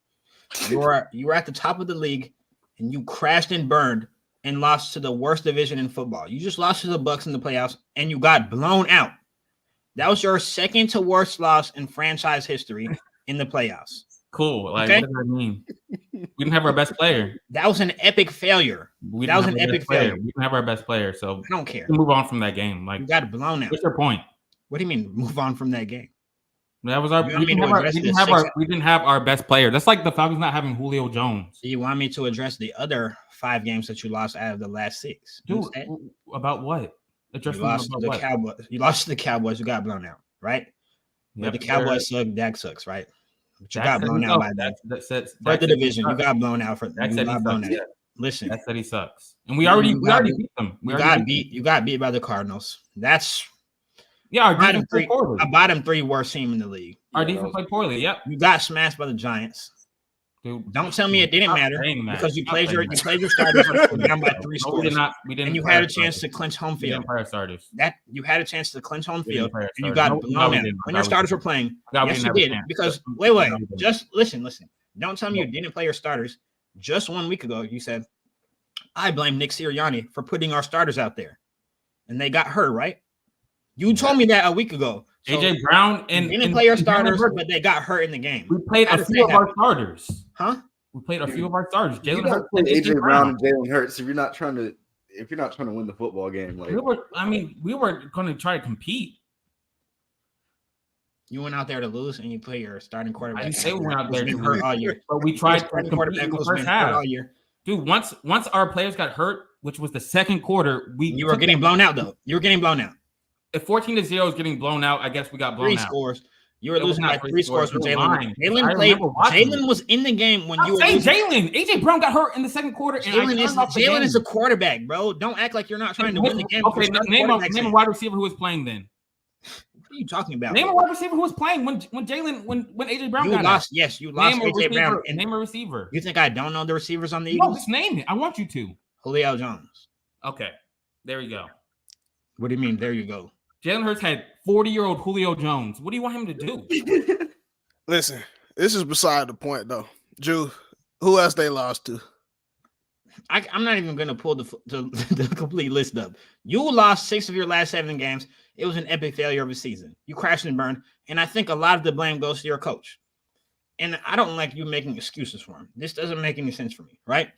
You were at the top of the league, and you crashed and burned and lost to the worst division in football. You just lost to the Bucs in the playoffs, and you got blown out. That was your second to worst loss in franchise history in the playoffs. Cool. Like, okay? What does that mean? We didn't have our best player. That was an epic failure. That was an epic failure. We didn't have our best player, so I don't care. Move on from that game. Like, you got blown out. What's your point? What do you mean move on from that game? That was our. We didn't have our best player. That's like the Falcons not having Julio Jones. Do you want me to address the other 5 games that you lost out of the last 6? Dude, about what? You lost to the Cowboys. You lost to the Cowboys. You got blown out, right? But the Cowboys suck. Dak sucks, right? But you got blown out by that. For the division, you got blown out for. That said he sucks. Yeah. Listen, that said he sucks, and we already beat them. You got beat by the Cardinals. That's. Yeah, our defense played poorly. A bottom 3 worst team in the league. Our defense played poorly. Yep. You got smashed by the Giants. Dude, don't tell me it didn't matter because you played your starters down by 3 scores. We didn't. And you had a chance to clinch home field. You had a chance to clinch home field, and you got blown out when your starters were playing. Yes, you did. Because wait, just listen. Don't tell me you didn't play your starters. Just 1 week ago, you said, "I blame Nick Sirianni for putting our starters out there," and they got hurt, right? You told me that a week ago. So AJ Brown and didn't play our starters, but they got hurt in the game. We played a few of our starters. Huh? We played a few of our starters. Jalen Hurts and AJ Brown and Jalen Hurts. If you're not trying to win the football game, like we were going to try to compete. You went out there to lose, and you play your starting quarterback. I didn't say we went out there to hurt all year, but we tried to compete in the first half all year. Dude, once our players got hurt, which was the second quarter, you were getting blown out though. You were getting blown out. If 14-0 is getting blown out, I guess we got blown out. 3 scores. You were losing by 3 scores with Jalen. Jalen was in the game when you were losing. Jalen. AJ Brown got hurt in the second quarter. Jalen is a quarterback, bro. Don't act like you're not trying to win the game. Okay, name a wide receiver who was playing then. What are you talking about? Name a wide receiver who was playing when AJ Brown got lost. Yes, you lost AJ Brown. Name a receiver. You think I don't know the receivers on the Eagles? No, just name it. I want you to. Julio Jones. Okay, there you go. What do you mean? There you go. Jalen Hurts had 40-year-old Julio Jones. What do you want him to do? Listen, this is beside the point, though. Drew, who else they lost to? I'm not even going to pull the complete list up. You lost 6 of your last 7 games. It was an epic failure of a season. You crashed and burned, and I think a lot of the blame goes to your coach. And I don't like you making excuses for him. This doesn't make any sense for me, right?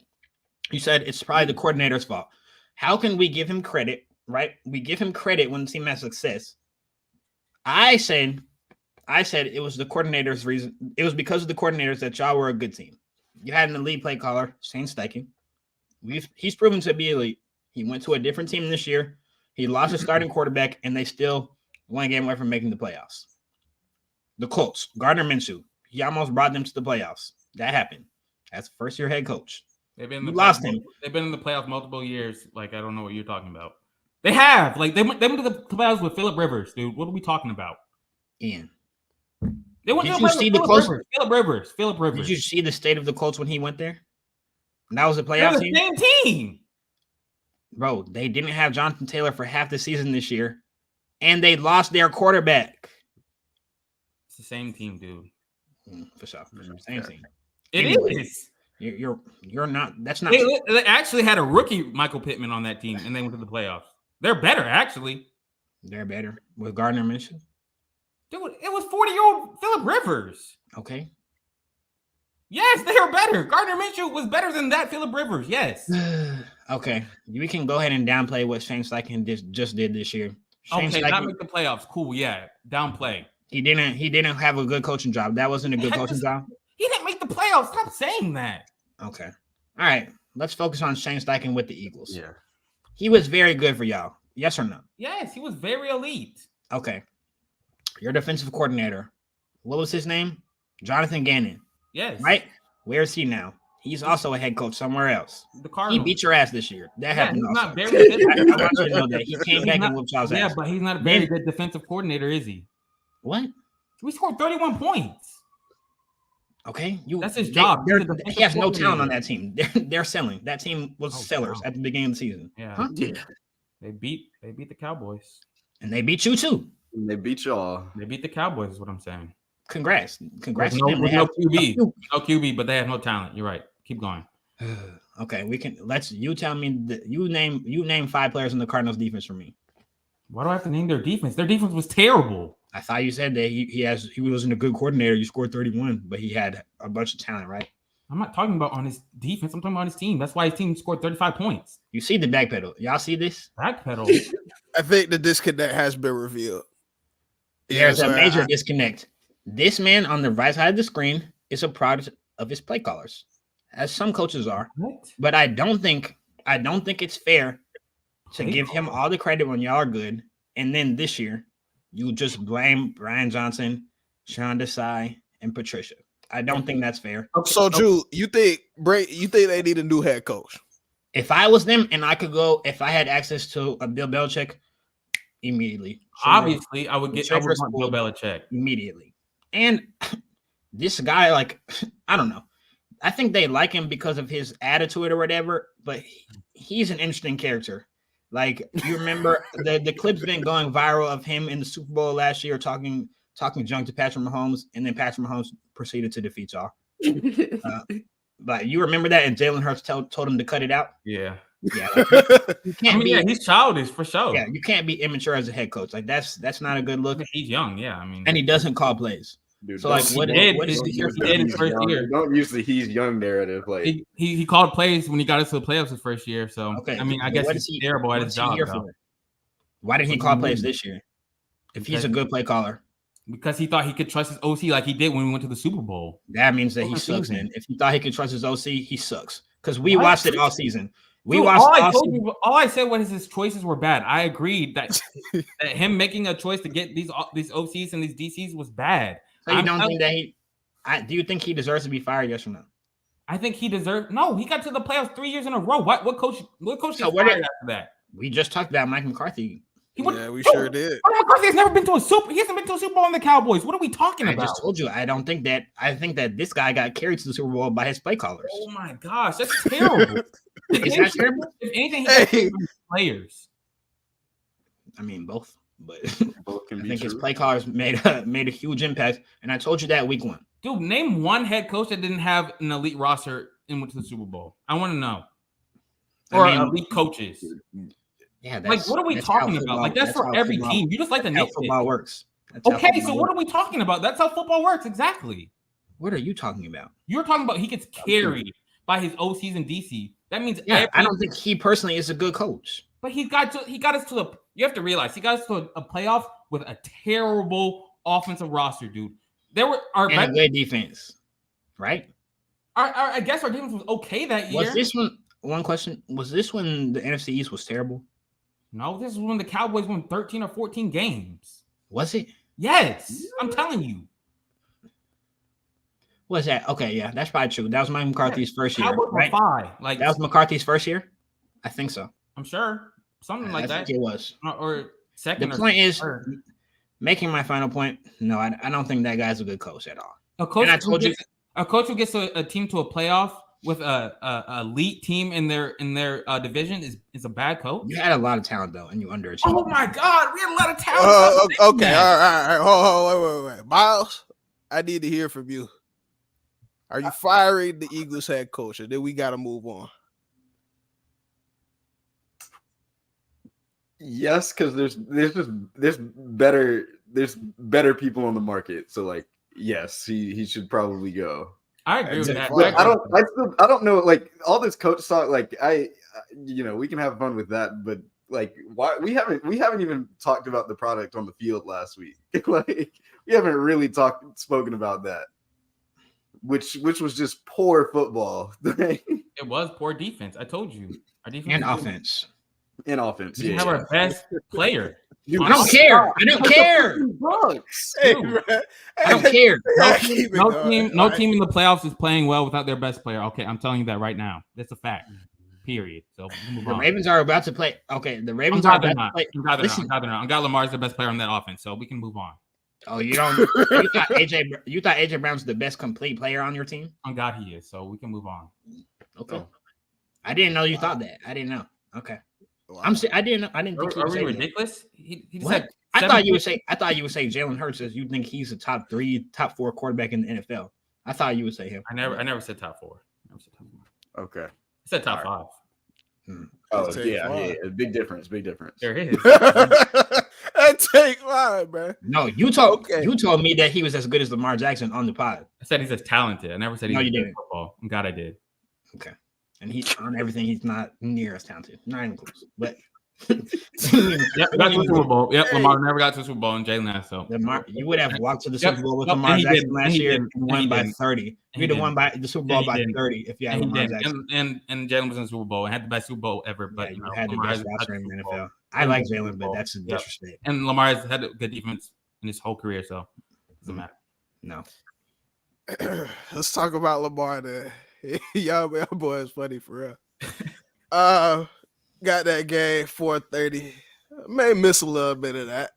You said it's probably the coordinator's fault. How can we give him credit? Right? We give him credit when the team has success. I said it was the coordinator's reason. It was because of the coordinators that y'all were a good team. You had an elite play caller, Shane Steichen. He's proven to be elite. He went to a different team this year. He lost his starting quarterback, and they still 1 game away from making the playoffs. The Colts, Gardner Minshew, he almost brought them to the playoffs. That happened. That's first-year head coach. They've been in the playoffs multiple years. Like, I don't know what you're talking about. They have. Like, they went to the playoffs with Phillip Rivers, dude. What are we talking about? Ian. They went Did to you see the Phillip close? Phillip Rivers. Did you see the state of the Colts when he went there? And that was a They're playoff the team. same team. Bro, they didn't have Jonathan Taylor for half the season this year, and they lost their quarterback. It's the same team, dude. For sure. Same team. It Anyway, is. You're not. That's not. They actually had a rookie Michael Pittman on that team, and they went to the playoffs. They're better, actually. They're better with Gardner Minshew. Dude, it was 40-year-old Phillip Rivers. Okay. Yes, they are better. Gardner Minshew was better than that Phillip Rivers. Yes. Okay. We can go ahead and downplay what Shane Steichen just did this year. Shane Okay, Steichen, not make the playoffs. Cool, yeah. Downplay. He didn't have a good coaching job. That wasn't a good coaching job. He didn't make the playoffs. Stop saying that. Okay. All right. Let's focus on Shane Steichen with the Eagles. Yeah. He was very good for y'all. Yes or no? Yes, he was very elite. Okay. Your defensive coordinator. What was his name? Jonathan Gannon. Yes. Right? Where is he now? He's also a head coach somewhere else. The Cardinals. He beat your ass this year. That happened. He's Also. not very good. I want you to know that. He came back and whooped y'all's ass. Yeah, but he's not a very good defensive coordinator, is he? What? We scored 31 points. Okay. That's his job. He has no talent on that team. They're selling. That team was sellers at the beginning of the season. Yeah. Huh? Yeah. They beat the Cowboys. And they beat you too. And they beat y'all. They beat the Cowboys, is what I'm saying. Congrats. Congrats to No them. They have QB. No QB, but they have no talent. You're right. Keep going. Okay, you tell me you name 5 players in the Cardinals defense for me. Why do I have to name their defense? Their defense was terrible. I thought you said that he wasn't a good coordinator. You scored 31, but he had a bunch of talent, right? I'm not talking about on his defense. I'm talking about his team. That's why his team scored 35 points. You see the backpedal. Y'all see this? Backpedal. I think the disconnect has been revealed. There's a major disconnect. This man on the right side of the screen is a product of his play callers, as some coaches are. What? But I don't think it's fair to give him all the credit when y'all are good, and then this year you just blame Brian Johnson, Sean Desai, and Patricia. I don't think that's fair. So, Drew, you think they need a new head coach? If I was them and I could go, if I had access to a Bill Belichick, immediately. Obviously, I would want Bill Belichick immediately. And this guy, like, I don't know. I think they like him because of his attitude or whatever, but he's an interesting character. Like, you remember the clip's been going viral of him in the Super Bowl last year talking junk to Patrick Mahomes, and then Patrick Mahomes proceeded to defeat y'all. But you remember that, and Jalen Hurts told him to cut it out? Yeah. Yeah. Like, he's childish for sure. Yeah, you can't be immature as a head coach. Like, that's not a good look. He's young, yeah. And he doesn't call plays. Dude, so like, what is his first year? Don't use the he's young narrative. Like he called plays when he got us to the playoffs his first year. So okay, I mean, I guess he's terrible at his job. Why didn't he call plays this year? If he's a good play caller, because he thought he could trust his OC like he did when we went to the Super Bowl. That means that he sucks. And if he thought he could trust his OC, he sucks. Because we watched it all season. All I said was his choices were bad. I agreed that him making a choice to get these OCs and these DCs was bad. So you don't think that do you think he deserves to be fired? Yes or no? I think he deserves. No, he got to the playoffs 3 years in a row. What coach gets fired after that? We just talked about Mike McCarthy. We sure did. Mike McCarthy has never been to a Super. He hasn't been to a Super Bowl in the Cowboys. What are we talking about? I just told you. I think that this guy got carried to the Super Bowl by his play callers. Oh my gosh, that's terrible. Is that terrible? If anything, he players. I mean, both. But both can I be think true. His play callers made a huge impact, and I told you that week 1. Dude, name one head coach that didn't have an elite roster and went to the Super Bowl. I want to know. Or elite coaches. Yeah, like what are we talking about? Like that's for every team. You just like to nitpick. Football works. Okay, so what are we talking about? That's how football works. Exactly. What are you talking about? You're talking about he gets carried by his OCs and DC. That means I don't think he personally is a good coach. But he got us to the. You have to realize he got us to a playoff with a terrible offensive roster, dude. There were a good defense, right? I guess our defense was okay that year. Was this one? One question: was this when the NFC East was terrible? No, this is when the Cowboys won 13 or 14 games. Was it? Yes, I'm telling you. What's that? Okay, yeah, that's probably true. That was Mike McCarthy's first year, Cowboys right? Like that was McCarthy's first year. I think so. I'm sure something like that. I think it was or second. The point is, Making my final point. No, I don't think that guy's a good coach at all. A coach, and I told you, a coach who gets a team to a playoff with a elite team in their division is a bad coach. You had a lot of talent though, and you underachieved. Oh my God, we had a lot of talent. Okay, all right. Hold, wait. Miles, I need to hear from you. Are you firing the Eagles head coach, or then we got to move on? Yes, because there's better people on the market. So like, yes, he should probably go. I agree with that. I don't know. Like all this coach talk, like we can have fun with that, but like, why we haven't even talked about the product on the field last week. Like we haven't really spoken about that, which was just poor football. It was poor defense. I told you. Our defense and offense. In offense, we have our best player. I don't care. I don't care. Hey, I don't care. No team in the playoffs is playing well without their best player. Okay, I'm telling you that right now. That's a fact. Period. So the Ravens are about to play. Okay, the Ravens are about to play. Listen, I got Lamar's the best player on that offense, so we can move on. Oh, you don't? You thought AJ Brown's the best complete player on your team? On God, he is. So we can move on. Okay. Oh. I didn't know you thought that. I didn't know. Okay. Wow. I didn't think are we ridiculous? He said I thought you would say Jalen Hurts as you think he's a top 4 quarterback in the NFL. I thought you would say him. I never said top 4. Okay. I said top 5. Oh yeah, big difference. There is. I take 5, man. No, you told me that he was as good as Lamar Jackson on the pod. I said he's as talented. I never said you didn't. Football. I'm God, I did. Okay. And he's on everything. He's not near as talented. Not even close. But got to the Super Bowl. Yep, Lamar never got to the Super Bowl, and Jalen has. So you would have walked to the Super Bowl with Lamar Jackson last year and won by 30. You'd have won by the Super Bowl by 30 if you had Lamar Jackson. And Jalen was in the Super Bowl and had the best Super Bowl ever. But you had the best roster in the NFL. I like Jalen, but that's a disrespect. And Lamar has had a good defense in his whole career, so it doesn't matter. No. Let's talk about Lamar then. Y'all boy is funny for real. Got that game 4:30. May miss a little bit of that.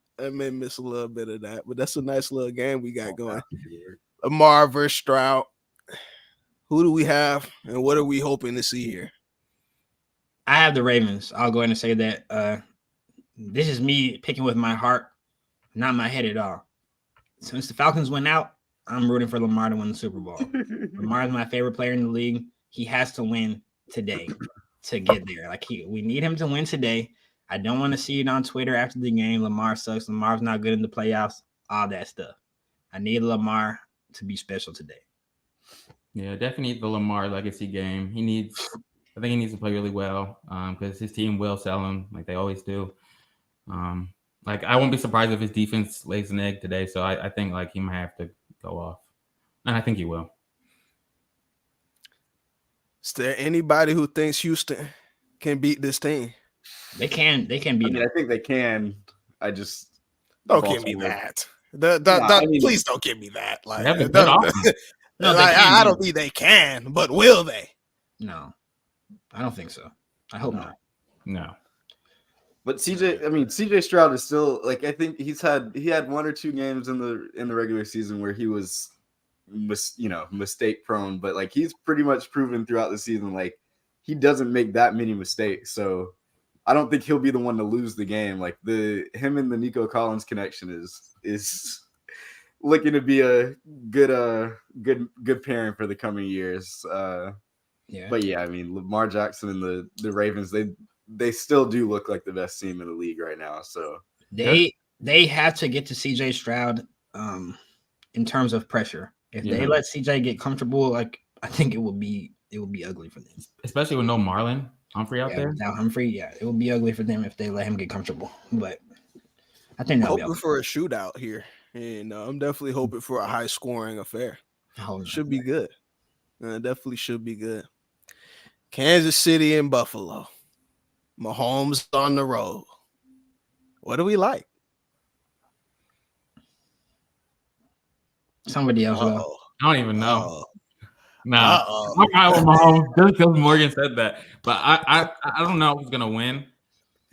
But that's a nice little game we got going. Lamar versus Stroud. Who do we have, and what are we hoping to see here? I have the Ravens. I'll go ahead and say that. This is me picking with my heart, not my head at all. Since the Falcons went out, I'm rooting for Lamar to win the Super Bowl. Lamar is my favorite player in the league. He has to win today to get there. We need him to win today. I don't want to see it on Twitter after the game. Lamar sucks. Lamar's not good in the playoffs. All that stuff. I need Lamar to be special today. Yeah, definitely need the Lamar legacy game. I think he needs to play really well because his team will sell him like they always do. I won't be surprised if his defense lays an egg today. So I think he might have to go off, and I think he will. Is there anybody who thinks Houston can beat this team? They can beat them. I think they can. I just don't give me that. Please don't give me that. I don't think they can, but will they? No, I don't think so. I hope not. No. But CJ Stroud is still I think he had 1 or 2 games in the regular season where he was mistake prone, but he's pretty much proven throughout the season he doesn't make that many mistakes. So I don't think he'll be the one to lose the game. Him and the Nico Collins connection is looking to be a good pairing for the coming years. Yeah. But yeah, Lamar Jackson and the Ravens, they still do look like the best team in the league right now. So they have to get to CJ Stroud in terms of pressure. If they let CJ get comfortable, I think it will be ugly for them. Especially with no Marlon Humphrey out there. Without Humphrey, it will be ugly for them if they let him get comfortable. But I think I'm hoping for a shootout here. And I'm definitely hoping for a high scoring affair. Should be good. Definitely should be good. Kansas City and Buffalo. Mahomes on the road. What do we like? Somebody else. I don't even know. Nah, I'm right with Mahomes just because Morgan said that. But I don't know who's gonna win.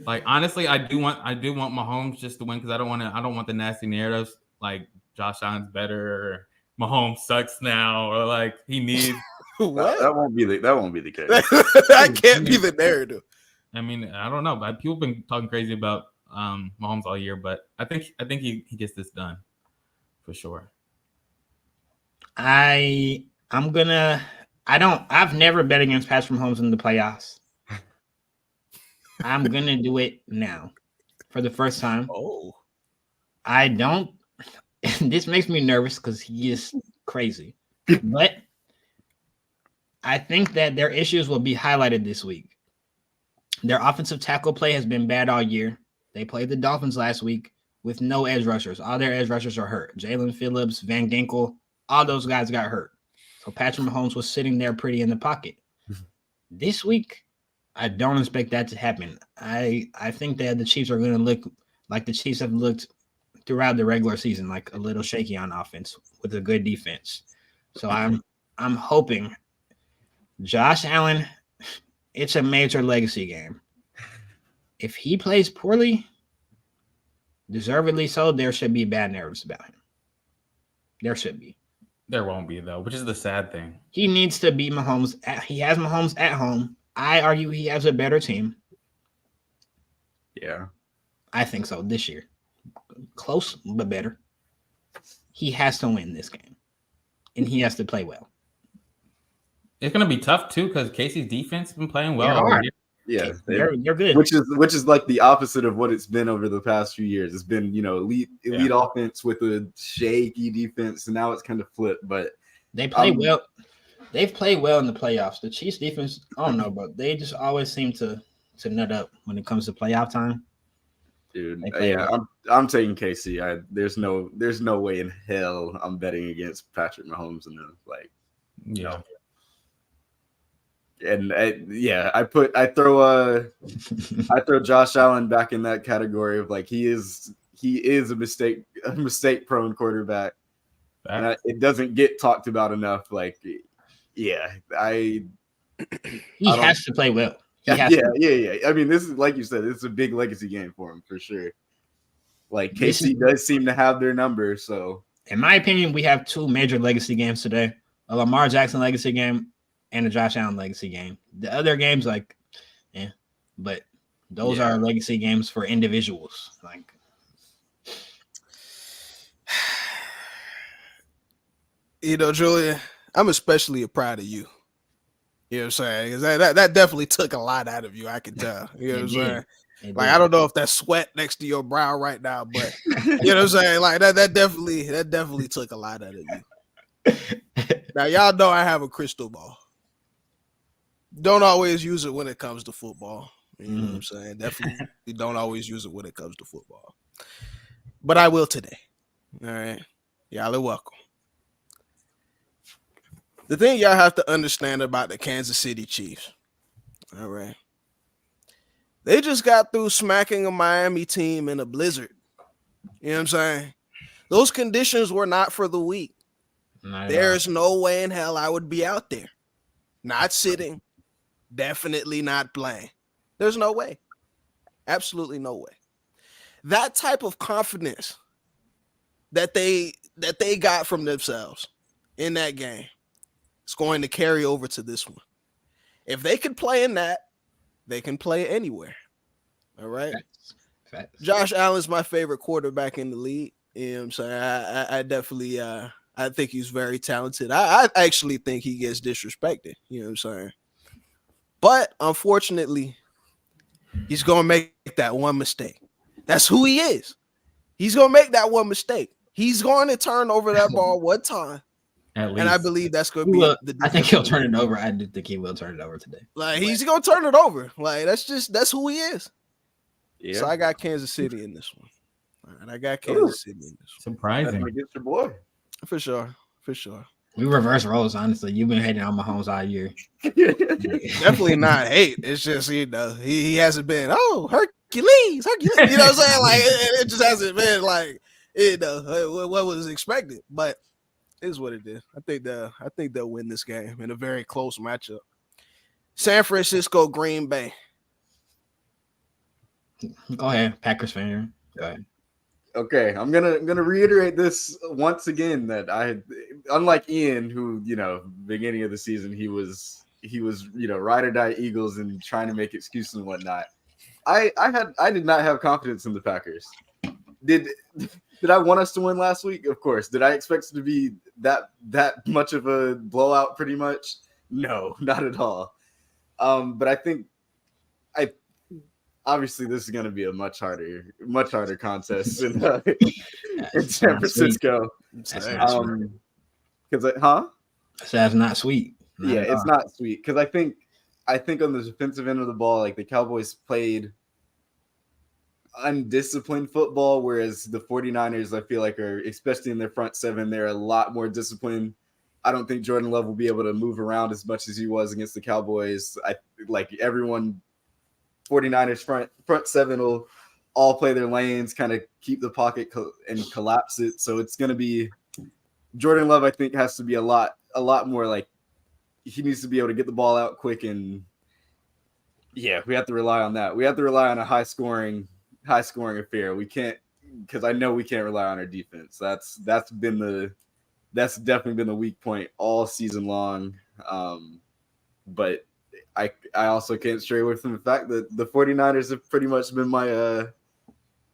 Like honestly, I do want Mahomes just to win because I don't want the nasty narratives like Josh Allen's better or Mahomes sucks now or like he needs. What? That won't be the case. That can't be the narrative. I mean, I don't know, but people have been talking crazy about Mahomes all year, but I think he gets this done for sure. I've never bet against Patrick Mahomes in the playoffs. I'm gonna do it now for the first time. Oh, I don't. This makes me nervous because he is crazy, but I think that their issues will be highlighted this week. Their offensive tackle play has been bad all year. They played the Dolphins last week with no edge rushers. All their edge rushers are hurt. Jalen Phillips, Van Ginkel, all those guys got hurt. So Patrick Mahomes was sitting there pretty in the pocket. This week, I don't expect that to happen. I think that the Chiefs are going to look like the Chiefs have looked throughout the regular season, like a little shaky on offense with a good defense. So I'm hoping Josh Allen, it's a major legacy game. If he plays poorly, deservedly so, there should be bad narratives about him. There should be. There won't be though, which is the sad thing. He needs to beat Mahomes. He has Mahomes at home. I argue he has a better team. Yeah. I think so this year. Close, but better. He has to win this game. And he has to play well. It's going to be tough too because Casey's defense has been playing well. Yeah, you're good. Which is like the opposite of what it's been over the past few years. It's been, elite offense with a shaky defense, and now it's kind of flipped. But they play well. They've played well in the playoffs. The Chiefs defense, I don't know, but they just always seem to nut up when it comes to playoff time. Dude, I'm taking KC. There's no way in hell I'm betting against Patrick Mahomes in the Yeah. And I throw Josh Allen back in that category of like he is a mistake prone quarterback. And it doesn't get talked about enough. He has to play well. Yeah. I mean, this is like you said, it's a big legacy game for him for sure. Like KC does seem to have their number. So, in my opinion, we have two major legacy games today: a Lamar Jackson legacy game and a Josh Allen legacy game. The other games, but those are legacy games for individuals. Julian, I'm especially proud of you. You know what I'm saying? Because that definitely took a lot out of you. I can tell. You know what I'm saying? I don't know if that's sweat next to your brow right now, but you know what I'm saying? Like that definitely took a lot out of you. Now y'all know I have a crystal ball. Don't always use it when it comes to football. You know what I'm saying? Definitely don't always use it when it comes to football. But I will today. All right. Y'all are welcome. The thing y'all have to understand about the Kansas City Chiefs, all right, they just got through smacking a Miami team in a blizzard. You know what I'm saying? Those conditions were not for the weak. There's no way in hell I would be out there. Not sitting, definitely not playing. There's no way. Absolutely no way. That type of confidence that they got from themselves in that game, it's going to carry over to this one. If they can play in that, they can play anywhere. All right. Facts. Josh Allen's my favorite quarterback in the league. You know what I'm saying? I definitely I think he's very talented. I actually think he gets disrespected. You know what I'm saying? But unfortunately, he's gonna make that one mistake. That's who he is. He's gonna make that one mistake. He's going to turn over that ball one time. At least. And I believe that's going to be I think he'll turn it over. I do think he will turn it over today. He's going to turn it over. That's who he is. Yeah. So I got Kansas City in this one. All right, I got Kansas City in this one. Surprising. Against your boy. For sure. We reverse roles, honestly. You've been hating on Mahomes all year. Definitely not hate. It's just, he hasn't been, Hercules. You know what I'm saying? It just hasn't been what was expected. But it is what it is. I think they'll win this game in a very close matchup. San Francisco, Green Bay. Go ahead, Packers fan. Go ahead. Okay, I'm gonna reiterate this once again that unlike Ian, who beginning of the season he was ride or die Eagles and trying to make excuses and whatnot. I did not have confidence in the Packers. Did I want us to win last week? Of course. Did I expect it to be that much of a blowout? Pretty much, no, not at all. But I think obviously this is going to be a much harder contest in San Francisco. That's not sweet. It's not sweet because I think on the defensive end of the ball, like the Cowboys played undisciplined football, whereas the 49ers, I feel like, are, especially in their front seven, they're a lot more disciplined. I don't think Jordan Love will be able to move around as much as he was against the Cowboys. I like everyone, 49ers front seven will all play their lanes, kind of keep the pocket and collapse it. So it's going to be Jordan Love, I think, has to be a lot more like he needs to be able to get the ball out quick. And yeah, we have to rely on that. We have to rely on a high scoring affair. We can't, because I know we can't rely on our defense. That's definitely been the weak point all season long. But I also can't stray away from the fact that the 49ers have pretty much been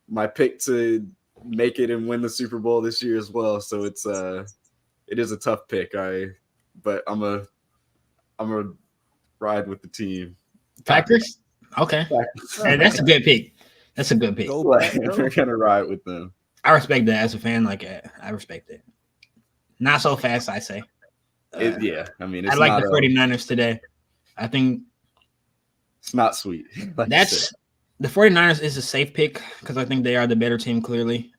my pick to make it and win the Super Bowl this year as well. So it is a tough pick. But I'm a ride with the team. Packers? Okay. Hey, that's a good pick. That's a good pick. We're gonna ride with them. I respect that as a fan. Like, I respect it. Not so fast, I say. I mean, it's I like the 49ers today. I think it's not sweet. Like the 49ers is a safe pick because I think they are the better team, clearly.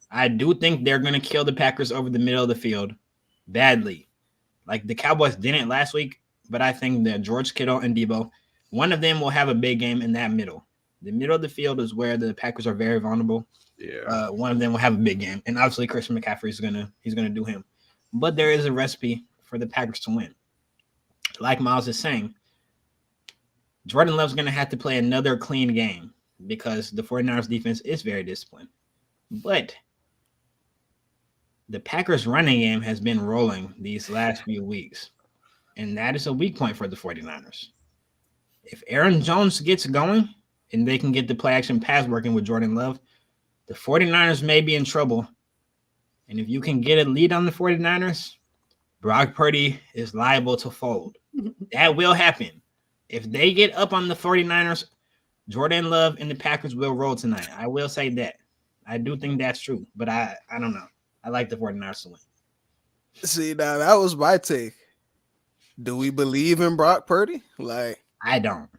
I do think they're going to kill the Packers over the middle of the field badly. Like the Cowboys didn't last week, but I think that George Kittle and Debo, one of them will have a big game in that middle. The middle of the field is where the Packers are very vulnerable. Yeah. One of them will have a big game, and obviously Christian McCaffrey is gonna do him. But there is a recipe for the Packers to win. Like Miles is saying, Jordan Love's gonna have to play another clean game because the 49ers defense is very disciplined. But the Packers running game has been rolling these last few weeks, and that is a weak point for the 49ers. If Aaron Jones gets going and they can get the play action pass working with Jordan Love, the 49ers may be in trouble. And if you can get a lead on the 49ers, Brock Purdy is liable to fold. That will happen. If they get up on the 49ers, Jordan Love and the Packers will roll tonight. I will say that. I do think that's true, but I don't know. I like the 49ers to win. See, now that was my take. Do we believe in Brock Purdy? Like, I don't.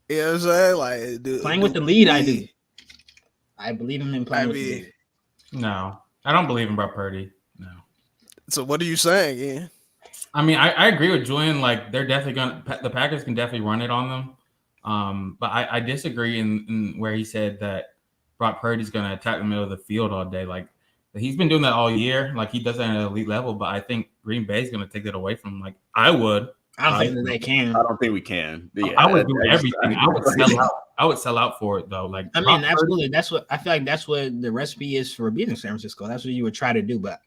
You know what I'm saying? Like, playing with the lead, I do. I believe him in playing with the lead. No, I don't believe in Brock Purdy. No. So what are you saying, Ian? I mean, I agree with Julian. Like, they're definitely the Packers can definitely run it on them. But I disagree in where he said that Brock Purdy's going to attack the middle of the field all day. Like, he's been doing that all year. Like, he does that at an elite level. But I think Green Bay is going to take it away from him. Like, I would. I don't think that they can. I don't think we can. Yeah, I would do everything. I would sell out. I would sell out for it though. Like, I mean, absolutely. That's what I feel like. That's what the recipe is for beating San Francisco. That's what you would try to do, but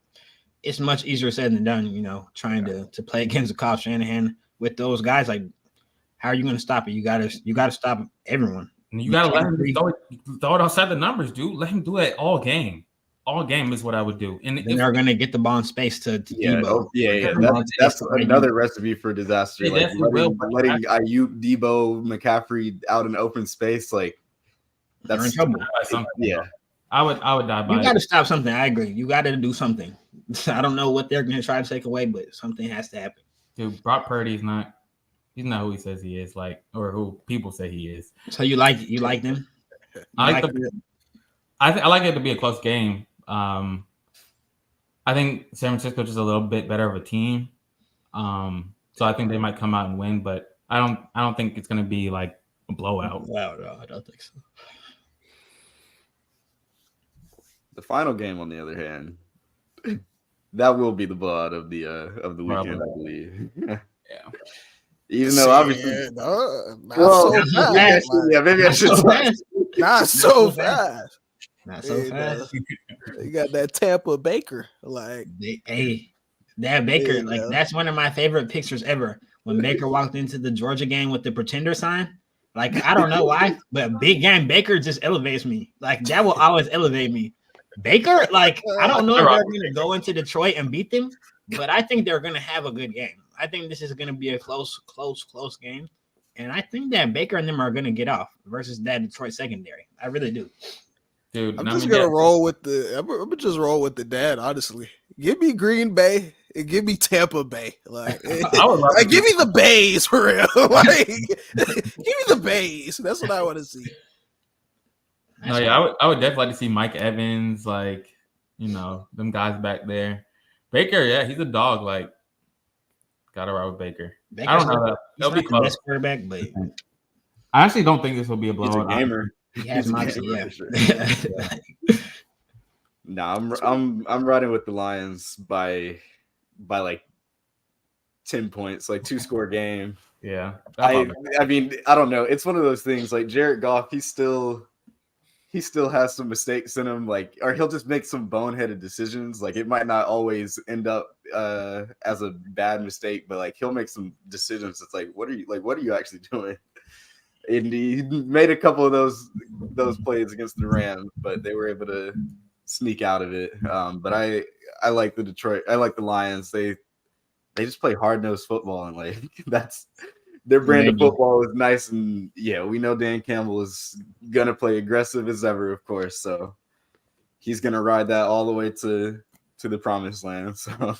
it's much easier said than done. You know, trying to play against Kyle Shanahan with those guys. Like, how are you going to stop it? You got to stop everyone. And you got to let him throw it outside the numbers, dude. Let him do it all game. All game is what I would do. And they're going to get the ball in space to Debo. Yeah. That's another recipe for disaster. Like letting Ayuk, Debo, McCaffrey out in open space, like that's in trouble. Yeah, I would die by. You got to stop something. I agree. You got to do something. I don't know what they're going to try to take away, but something has to happen. Dude, Brock Purdy is not. He's not who he says he is. Like, or who people say he is. So you like them? I like it to be a close game. I think San Francisco is just a little bit better of a team. So I think they might come out and win, but I don't think it's going to be like a blowout. No, I don't think so. The final game, on the other hand, that will be the blowout of the weekend, I believe. Yeah. Even though obviously, maybe I should. Not so fast. Not so fast. You got that Tampa Baker. Like, that Baker, like that's one of my favorite pictures ever. When Baker walked into the Georgia game with the pretender sign. Like, I don't know why, but big game Baker just elevates me. Like, that will always elevate me. Baker, like, I don't know if they're going to go into Detroit and beat them, but I think they're going to have a good game. I think this is going to be a close game. And I think that Baker and them are going to get off versus that Detroit secondary. I really do. Dude, I'm just gonna roll with the dad. Honestly, give me Green Bay and give me Tampa Bay. Like, give me the Bays for real. Like, give me the Bays. That's what I want to see. No, yeah, I would definitely like to see Mike Evans, like, them guys back there. Baker, yeah, he's a dog. Like, gotta ride with Baker. I don't know that. They'll be close. Best quarterback, but I actually don't think this will be a blowout. He's a gamer. He has moxie, yeah. No, I'm riding with the Lions by like 10 points, like 2-score game. Yeah. I mean, I don't know. It's one of those things. Like Jared Goff, he still has some mistakes in him, like, or he'll just make some boneheaded decisions. Like, it might not always end up as a bad mistake, but like he'll make some decisions. It's like, what are you actually doing? And he made a couple of those plays against the Rams, but they were able to sneak out of it. But I like the Detroit. I like the Lions. They just play hard-nosed football, and like that's their brand of football is nice. And yeah, we know Dan Campbell is gonna play aggressive as ever, of course. So he's gonna ride that all the way to the promised land. So.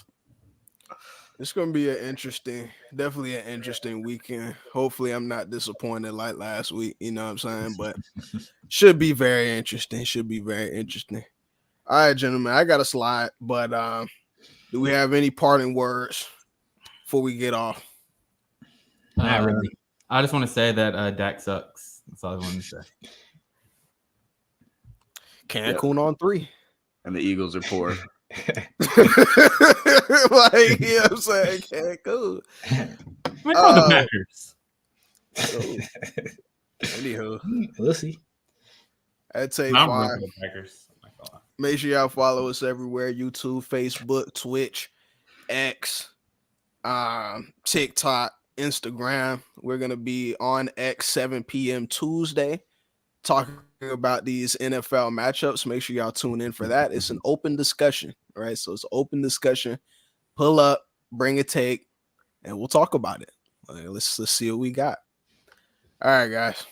It's going to be definitely an interesting weekend. Hopefully I'm not disappointed like last week, you know what I'm saying? But should be very interesting. All right, gentlemen, I got to slide, but do we have any parting words before we get off? Not really. I just want to say that Dak sucks. That's all I wanted to say. Cancun on 3. And the Eagles are poor. Like, you know what I'm saying? Cancun. The Packers. Anywho, we'll see. I'd say 5. Make sure y'all follow us everywhere: YouTube, Facebook, Twitch, X, TikTok, Instagram. We're gonna be on X 7 p.m. Tuesday, talking about these NFL matchups. Make sure y'all tune in for that. It's an open discussion, right? So it's an open discussion. Pull up, bring a take, and we'll talk about it. Let's see what we got. All right, guys.